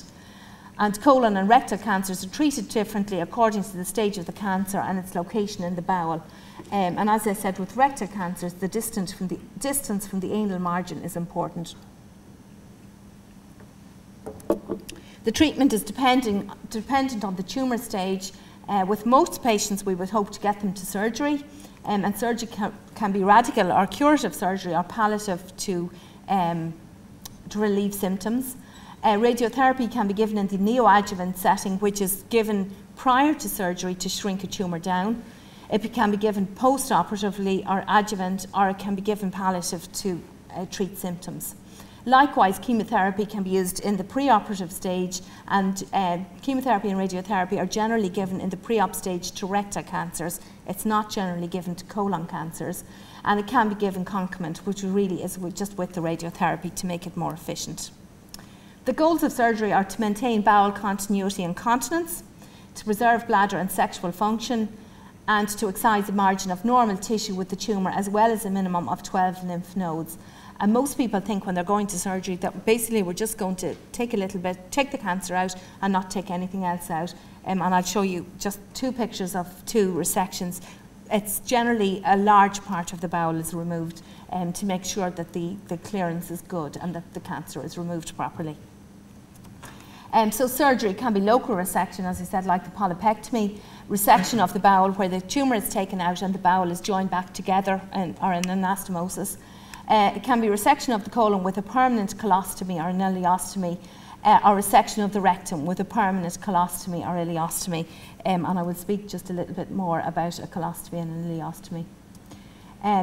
S1: And colon and rectal cancers are treated differently according to the stage of the cancer and its location in the bowel. And as I said, with rectal cancers, the distance from the anal margin is important. The treatment is dependent on the tumour stage. With most patients, we would hope to get them to surgery. And surgery can be radical or curative surgery or palliative to relieve symptoms. Radiotherapy can be given in the neoadjuvant setting, which is given prior to surgery to shrink a tumour down. It can be given post-operatively or adjuvant, or it can be given palliative to treat symptoms. Likewise, chemotherapy can be used in the pre-operative stage, and chemotherapy and radiotherapy are generally given in the pre-op stage to rectal cancers. It's not generally given to colon cancers, and it can be given concomitant, which really is just with the radiotherapy to make it more efficient. The goals of surgery are to maintain bowel continuity and continence, to preserve bladder and sexual function, and to excise the margin of normal tissue with the tumour, as well as a minimum of 12 lymph nodes. And most people think when they're going to surgery that basically we're just going to take a little bit, take the cancer out and not take anything else out. And I'll show you just 2 pictures of 2 resections. It's generally a large part of the bowel is removed to make sure that the clearance is good and that the cancer is removed properly. So surgery can be local resection, as I said, like the polypectomy, resection of the bowel where the tumour is taken out and the bowel is joined back together or an anastomosis. It can be resection of the colon with a permanent colostomy or an ileostomy, or resection of the rectum with a permanent colostomy or ileostomy. And I will speak just a little bit more about a colostomy and an ileostomy.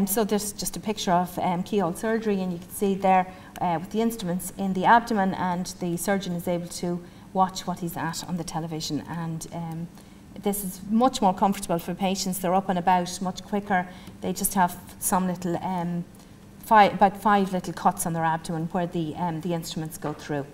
S1: So there's just a picture of keyhole surgery, and you can see there with the instruments in the abdomen, and the surgeon is able to watch what he's at on the television. And this is much more comfortable for patients. They're up and about much quicker. They just have some little, about 5 little cuts on their abdomen where the instruments go through.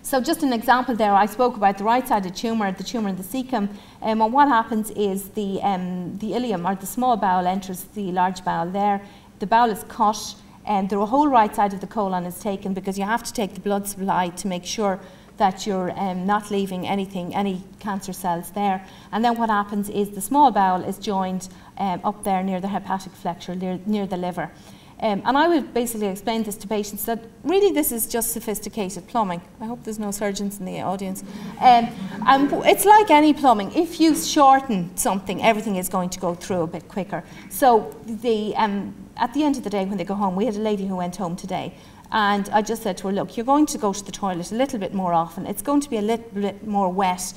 S1: So just an example there, I spoke about the right-sided tumour, the tumour in the cecum, and what happens is the ileum, or the small bowel, enters the large bowel there. The bowel is cut, and the whole right side of the colon is taken, because you have to take the blood supply to make sure that you're not leaving any cancer cells there. And then what happens is the small bowel is joined up there near the hepatic flexure, near the liver. And I would basically explain this to patients that really this is just sophisticated plumbing. I hope there's no surgeons in the audience. And it's like any plumbing. If you shorten something, everything is going to go through a bit quicker. So at the end of the day when they go home, we had a lady who went home today, and I just said to her, look, you're going to go to the toilet a little bit more often. It's going to be a little bit more wet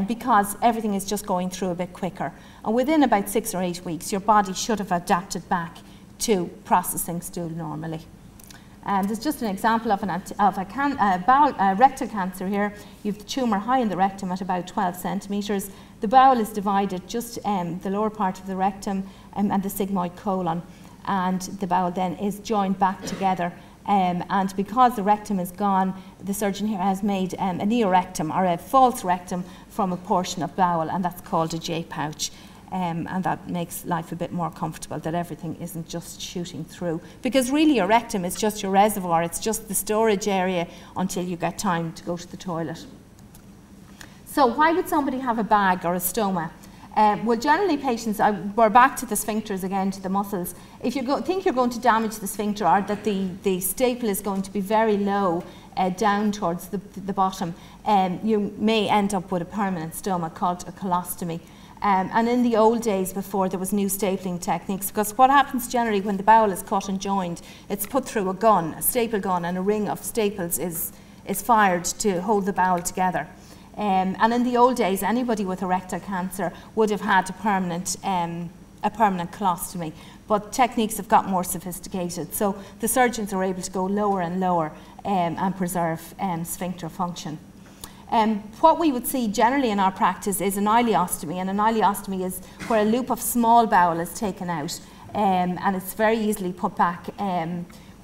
S1: because everything is just going through a bit quicker. And within about 6 or 8 weeks, your body should have adapted back to processing stool normally. And there's just an example of a rectal cancer here. You have the tumour high in the rectum at about 12 centimetres. The bowel is divided, just the lower part of the rectum and the sigmoid colon. And the bowel then is joined back together. And because the rectum is gone, the surgeon here has made a neorectum, or a false rectum, from a portion of bowel, and that's called a J pouch. And that makes life a bit more comfortable, that everything isn't just shooting through. Because really your rectum is just your reservoir, it's just the storage area until you get time to go to the toilet. So why would somebody have a bag or a stoma? Well, generally patients, we're back to the sphincters again, to the muscles. If you think you're going to damage the sphincter, or that the staple is going to be very low down towards the bottom, you may end up with a permanent stoma called a colostomy. And in the old days, before there was new stapling techniques, because what happens generally when the bowel is cut and joined, it's put through a gun, a staple gun, and a ring of staples is fired to hold the bowel together. And in the old days, anybody with a rectal cancer would have had a permanent colostomy, but techniques have got more sophisticated. So the surgeons are able to go lower and lower and preserve sphincter function. What we would see generally in our practice is an ileostomy, and an ileostomy is where a loop of small bowel is taken out, and it's very easily put back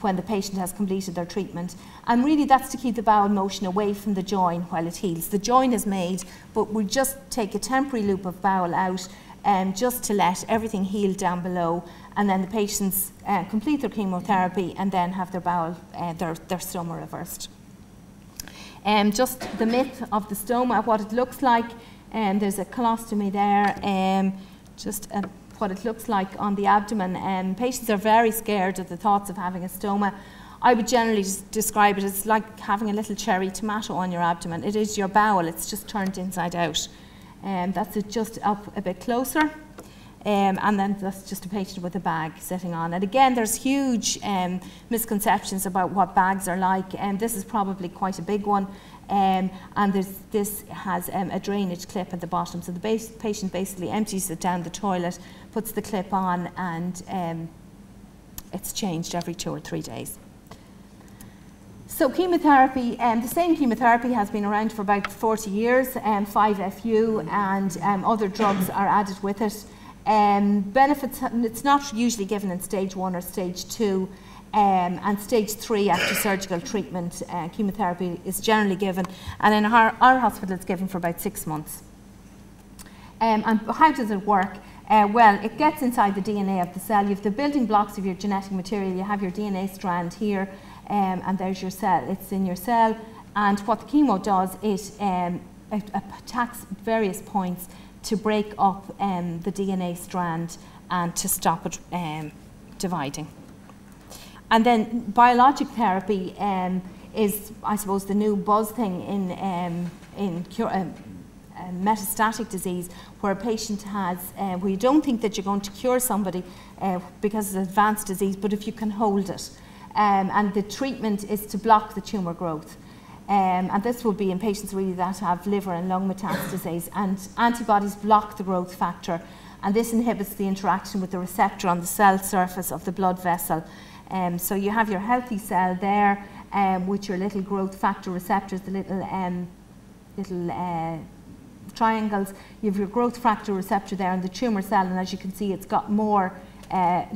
S1: when the patient has completed their treatment. And really that's to keep the bowel motion away from the join while it heals. The join is made, but we just take a temporary loop of bowel out just to let everything heal down below, and then the patients complete their chemotherapy and then have their bowel, their stoma reversed. Just the myth of the stoma, what it looks like, there's a colostomy there, what it looks like on the abdomen. Patients are very scared of the thoughts of having a stoma. I would generally just describe it as like having a little cherry tomato on your abdomen. It is your bowel, it's just turned inside out. That's it, just up a bit closer. And then that's just a patient with a bag sitting on. And again, there's huge misconceptions about what bags are like, and this is probably quite a big one. And this has a drainage clip at the bottom, so the patient basically empties it down the toilet, puts the clip on, and it's changed every 2 or 3 days. So chemotherapy, the same chemotherapy has been around for about 40 years, 5-FU, and other drugs are added with it. Benefits, it's not usually given in stage 1 or stage 2. And stage 3 after surgical treatment, chemotherapy is generally given, and in our hospital it's given for about 6 months. And how does it work? Well, it gets inside the DNA of the cell. You have the building blocks of your genetic material. You have your DNA strand here, and there's your cell. It's in your cell, and what the chemo does is it attacks various points to break up the DNA strand and to stop it dividing. And then biologic therapy is, I suppose, the new buzz thing in metastatic disease, where a patient has, where you don't think that you're going to cure somebody because it's advanced disease, but if you can hold it. And the treatment is to block the tumour growth. And this will be in patients really that have liver and lung metastases, and antibodies block the growth factor, and this inhibits the interaction with the receptor on the cell surface of the blood vessel. So you have your healthy cell there with your little growth factor receptors, the little triangles. You have your growth factor receptor there in the tumour cell, and as you can see, it's got more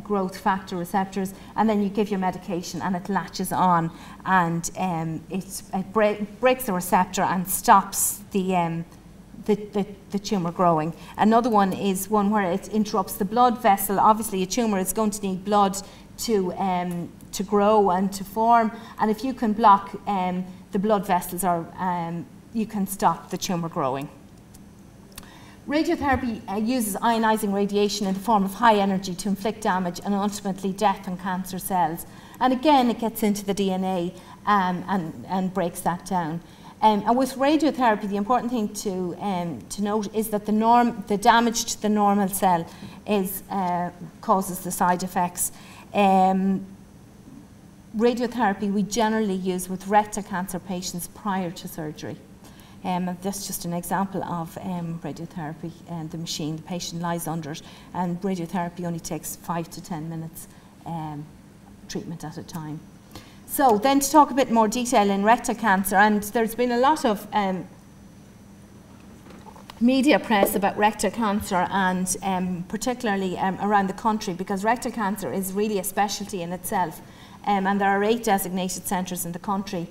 S1: growth factor receptors, and then you give your medication and it latches on, and it breaks the receptor and stops the tumour growing. Another one is one where it interrupts the blood vessel. Obviously a tumour is going to need blood to grow and to form, and if you can block the blood vessels, or you can stop the tumour growing. Radiotherapy uses ionizing radiation in the form of high energy to inflict damage and ultimately death on cancer cells. And again, it gets into the DNA and breaks that down. And with radiotherapy, the important thing to note is that the damage to the normal cell causes the side effects. Radiotherapy we generally use with rectal cancer patients prior to surgery. And that's just an example of radiotherapy, and the machine, the patient lies under it, and radiotherapy only takes 5 to 10 minutes treatment at a time. So then, to talk a bit more detail in rectal cancer, and there's been a lot of media press about rectal cancer, and particularly around the country, because rectal cancer is really a specialty in itself, and there are 8 designated centres in the country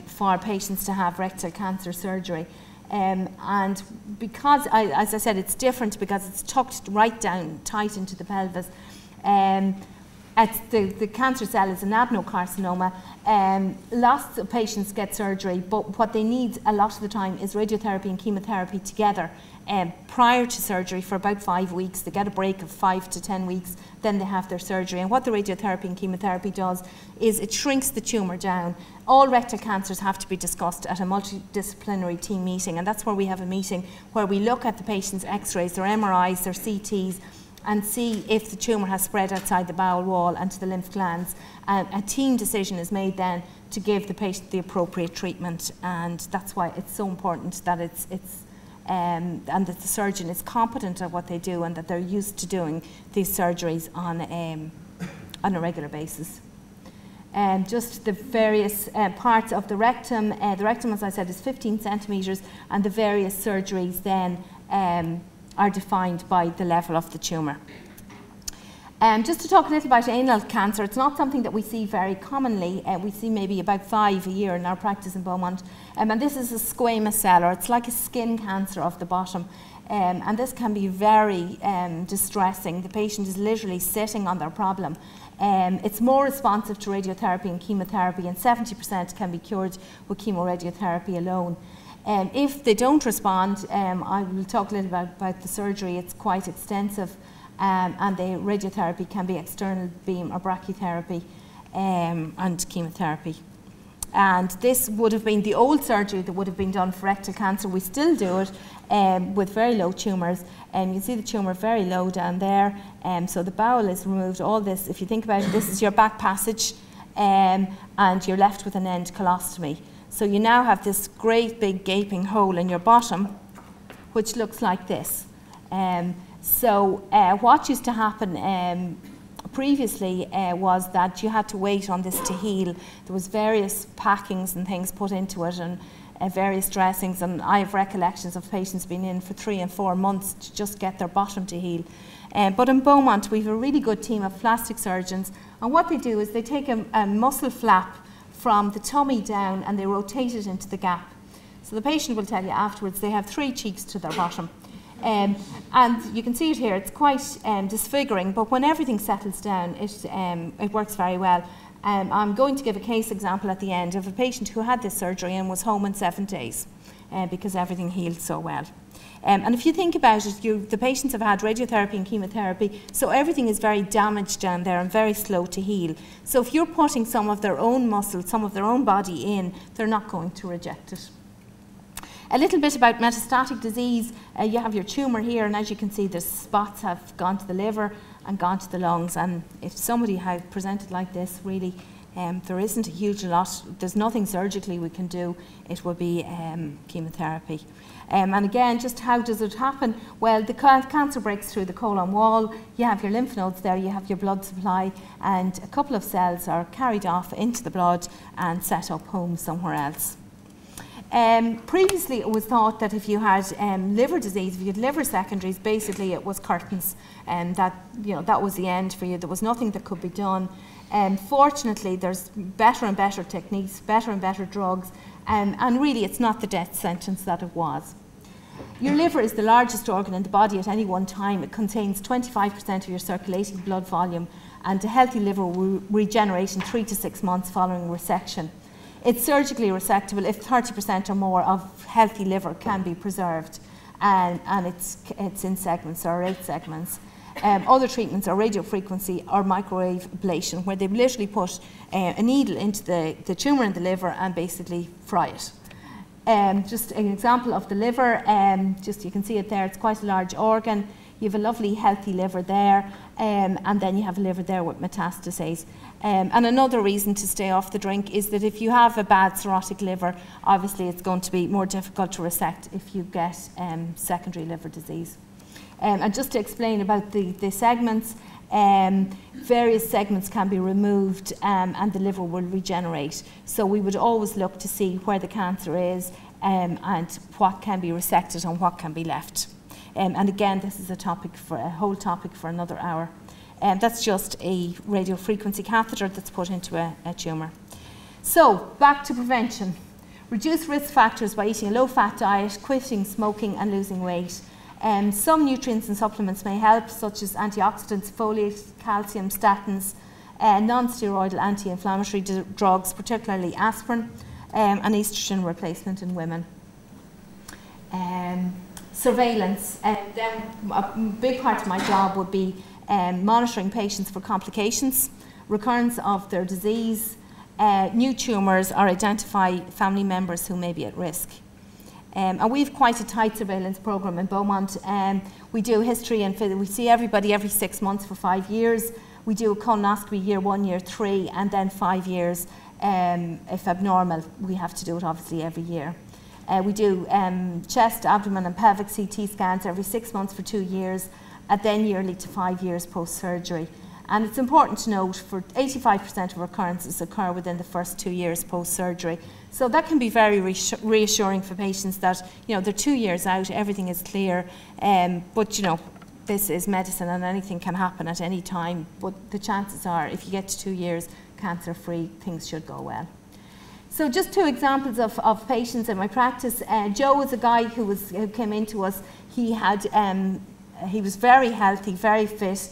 S1: for patients to have rectal cancer surgery. And because, as I said, it's different because it's tucked right down tight into the pelvis. The cancer cell is an adenocarcinoma. Lots of patients get surgery, but what they need a lot of the time is radiotherapy and chemotherapy together prior to surgery for about 5 weeks. They get a break of 5 to 10 weeks, then they have their surgery. And what the radiotherapy and chemotherapy does is it shrinks the tumour down. All rectal cancers have to be discussed at a multidisciplinary team meeting, and that's where we have a meeting where we look at the patient's x-rays, their MRIs, their CTs, and see if the tumour has spread outside the bowel wall and to the lymph glands. A team decision is made then to give the patient the appropriate treatment, and that's why it's so important that and that the surgeon is competent at what they do, and that they're used to doing these surgeries on a regular basis. Just the various parts of the rectum. The rectum, as I said, is 15 centimetres, and the various surgeries then are defined by the level of the tumour. Just to talk a little about anal cancer, it's not something that we see very commonly. We see maybe about 5 a year in our practice in Beaumont. And this is a squamous cell, or it's like a skin cancer of the bottom. And this can be very distressing. The patient is literally sitting on their problem. It's more responsive to radiotherapy and chemotherapy, and 70% can be cured with chemoradiotherapy alone. If they don't respond, I will talk a little about the surgery. It's quite extensive, and the radiotherapy can be external beam or brachytherapy and chemotherapy. And this would have been the old surgery that would have been done for rectal cancer. We still do it with very low tumours. You can see the tumour very low down there. So the bowel is removed. All this, if you think about it, this is your back passage, and you're left with an end colostomy. So you now have this great big gaping hole in your bottom, which looks like this. What used to happen previously was that you had to wait on this to heal. There was various packings and things put into it, and various dressings, and I have recollections of patients being in for 3 and 4 months to just get their bottom to heal. But in Beaumont we have a really good team of plastic surgeons, and what they do is they take a muscle flap from the tummy down and they rotate it into the gap. So the patient will tell you afterwards they have 3 cheeks to their bottom. And you can see it here, it's quite disfiguring, but when everything settles down, it works very well. I'm going to give a case example at the end of a patient who had this surgery and was home in 7 days because everything healed so well. And if you think about it, the patients have had radiotherapy and chemotherapy, so everything is very damaged down there and very slow to heal. So if you're putting some of their own muscle, some of their own body in, they're not going to reject it. A little bit about metastatic disease. You have your tumour here, and as you can see, the spots have gone to the liver and gone to the lungs. And if somebody had presented like this, really, there isn't a huge lot. There's nothing surgically we can do. It will be chemotherapy. And again, just how does it happen? Well, the cancer breaks through the colon wall. You have your lymph nodes there, you have your blood supply, and a couple of cells are carried off into the blood and set up home somewhere else. Previously it was thought that if you had liver disease, if you had liver secondaries, basically it was curtains, and that was the end for you. There was nothing that could be done. Fortunately there's better and better techniques, better and better drugs, and really it's not the death sentence that it was. Your liver is the largest organ in the body at any one time. It contains 25% of your circulating blood volume, and a healthy liver will regenerate in 3 to 6 months following resection. It's surgically resectable if 30% or more of healthy liver can be preserved, and it's in segments or 8 segments. Other treatments are radiofrequency or microwave ablation, where they literally put a needle into the tumour in the liver and basically fry it. Just an example of the liver, just you can see it there, it's quite a large organ. You have a lovely healthy liver there, and then you have a liver there with metastases. And another reason to stay off the drink is that if you have a bad cirrhotic liver, obviously it's going to be more difficult to resect if you get secondary liver disease. And just to explain about the segments, various segments can be removed and the liver will regenerate. So we would always look to see where the cancer is and what can be resected and what can be left. And again, this is a whole topic for another hour. That's just a radiofrequency catheter that's put into a tumour. So, back to prevention. Reduce risk factors by eating a low-fat diet, quitting smoking and losing weight. Some nutrients and supplements may help, such as antioxidants, folate, calcium, statins, non-steroidal anti-inflammatory drugs, particularly aspirin, and estrogen replacement in women. Surveillance. Then a big part of my job would be monitoring patients for complications, recurrence of their disease, new tumours, or identify family members who may be at risk. And we have quite a tight surveillance programme in Beaumont. We do history and we see everybody every 6 months for 5 years. We do a colonoscopy year 1, year 3, and then 5 years. If abnormal, we have to do it obviously every year. We do chest, abdomen and pelvic CT scans every 6 months for 2 years, and then yearly to 5 years post-surgery. And it's important to note, for 85% of recurrences occur within the first 2 years post-surgery. So that can be very reassuring for patients that, they're 2 years out, everything is clear, but this is medicine and anything can happen at any time. But the chances are, if you get to 2 years cancer-free, things should go well. So just 2 examples of patients in my practice. Joe was a guy who came into us. He was very healthy, very fit.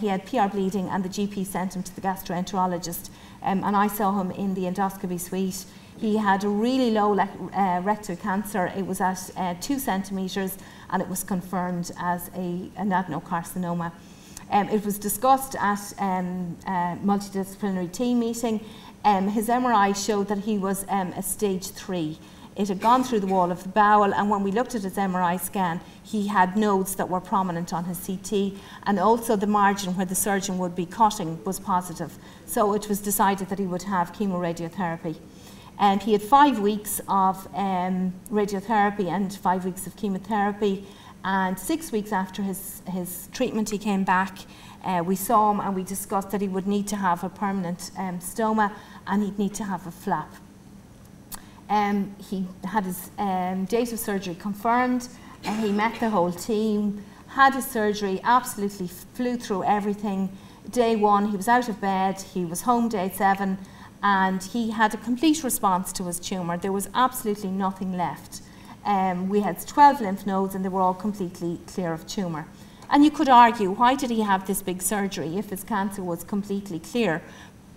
S1: He had PR bleeding, and the GP sent him to the gastroenterologist, and I saw him in the endoscopy suite. He had a really low rectal cancer. It was at 2 centimetres, and it was confirmed as an adenocarcinoma. It was discussed at a multidisciplinary team meeting. His MRI showed that he was a stage 3. It had gone through the wall of the bowel, and when we looked at his MRI scan, he had nodes that were prominent on his CT, and also the margin where the surgeon would be cutting was positive. So it was decided that he would have chemoradiotherapy. And he had 5 weeks of radiotherapy and 5 weeks of chemotherapy, and 6 weeks after his treatment he came back. We saw him and we discussed that he would need to have a permanent stoma, and he'd need to have a flap. He had his date of surgery confirmed, and he met the whole team, had his surgery, absolutely flew through everything. Day 1 he was out of bed, he was home day 7, and he had a complete response to his tumour. There was absolutely nothing left. We had 12 lymph nodes and they were all completely clear of tumour. And you could argue, why did he have this big surgery if his cancer was completely clear?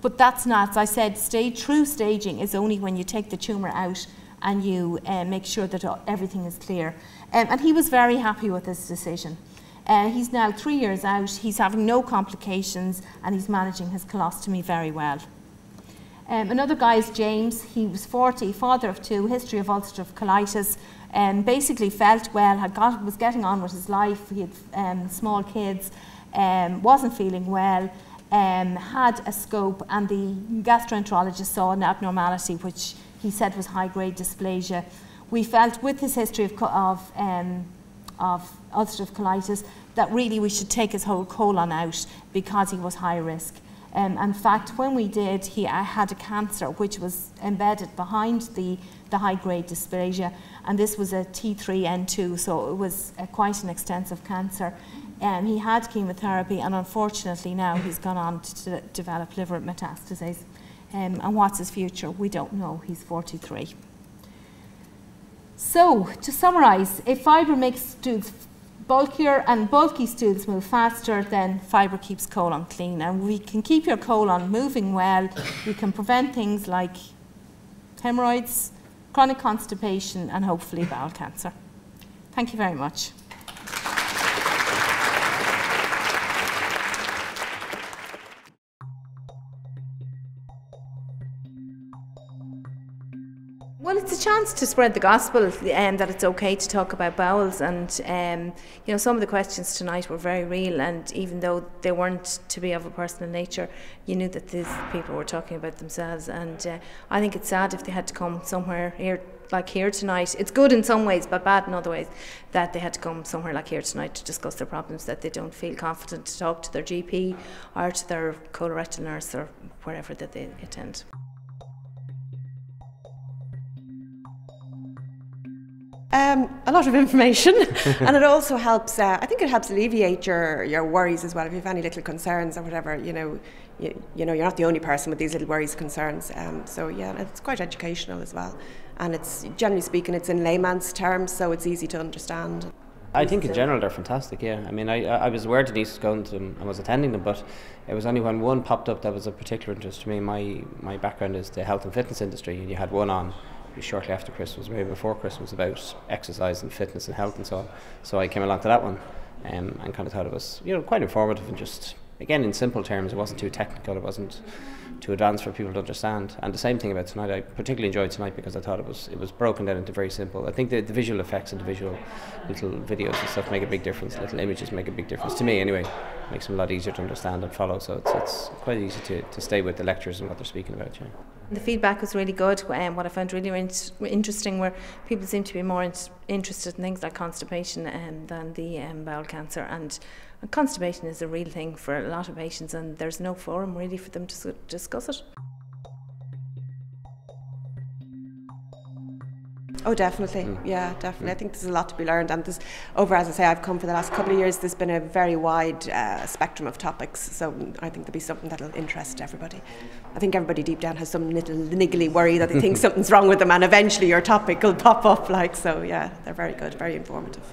S1: But that's not, as I said, true staging is only when you take the tumour out and you make sure that everything is clear. And he was very happy with his decision. He's now 3 years out, he's having no complications, and he's managing his colostomy very well. Another guy is James. He was 40, father of 2, history of ulcerative colitis, basically felt well, was getting on with his life. He had small kids, wasn't feeling well, had a scope, and the gastroenterologist saw an abnormality which he said was high-grade dysplasia. We felt with his history of ulcerative colitis that really we should take his whole colon out because he was high risk. In fact, when we did, he had a cancer which was embedded behind the high-grade dysplasia, and this was a T3N2, so it was quite an extensive cancer. He had chemotherapy, and unfortunately now he's gone on to develop liver metastases. And what's his future? We don't know. He's 43. So, to summarise, if fibre makes stools bulkier and bulky stools move faster, then fibre keeps colon clean. And we can keep your colon moving well. We can prevent things like hemorrhoids, chronic constipation, and hopefully bowel cancer. Thank you very much. Well, it's a chance to spread the gospel that it's okay to talk about bowels, and you know, some of the questions tonight were very real, and even though they weren't to be of a personal nature, you knew that these people were talking about themselves, and I think it's sad if they had to come somewhere here like here tonight. It's good in some ways but bad in other ways that they had to come somewhere like here tonight to discuss their problems, that they don't feel confident to talk to their GP or to their colorectal nurse or wherever that they attend.
S3: A lot of information, and it also helps, I think it helps alleviate your worries as well. If you have any little concerns or whatever, you know, you're not the only person with these little worries, concerns. So yeah, it's quite educational as well. And it's, generally speaking, it's in layman's terms, so it's easy to understand.
S4: I think in general they're fantastic, yeah. I mean, I was aware Denise was going to them and was attending them, but it was only when one popped up that was of particular interest to me. My background is the health and fitness industry, and you had one on shortly after Christmas, maybe before Christmas, about exercise and fitness and health and so on. So I came along to that one and kind of thought it was, you know, quite informative, and just, again, in simple terms, it wasn't too technical, it wasn't too advanced for people to understand. And the same thing about tonight, I particularly enjoyed tonight because I thought it was broken down into very simple. I think the visual effects and the visual little videos and stuff make a big difference, little images make a big difference, to me anyway. Makes them a lot easier to understand and follow, so it's quite easy to stay with the lectures and what they're speaking about. Yeah.
S1: The feedback was really good. What I found really interesting were people seem to be more interested in things like constipation than the bowel cancer, and constipation is a real thing for a lot of patients, and there's no forum really for them to discuss it.
S3: Oh, definitely. Yeah, definitely. I think there's a lot to be learned, and there's, as I say, I've come for the last couple of years, there's been a very wide spectrum of topics, so I think there'll be something that'll interest everybody. I think everybody deep down has some little niggly worry that they think something's wrong with them, and eventually your topic will pop up, so yeah, they're very good, very informative.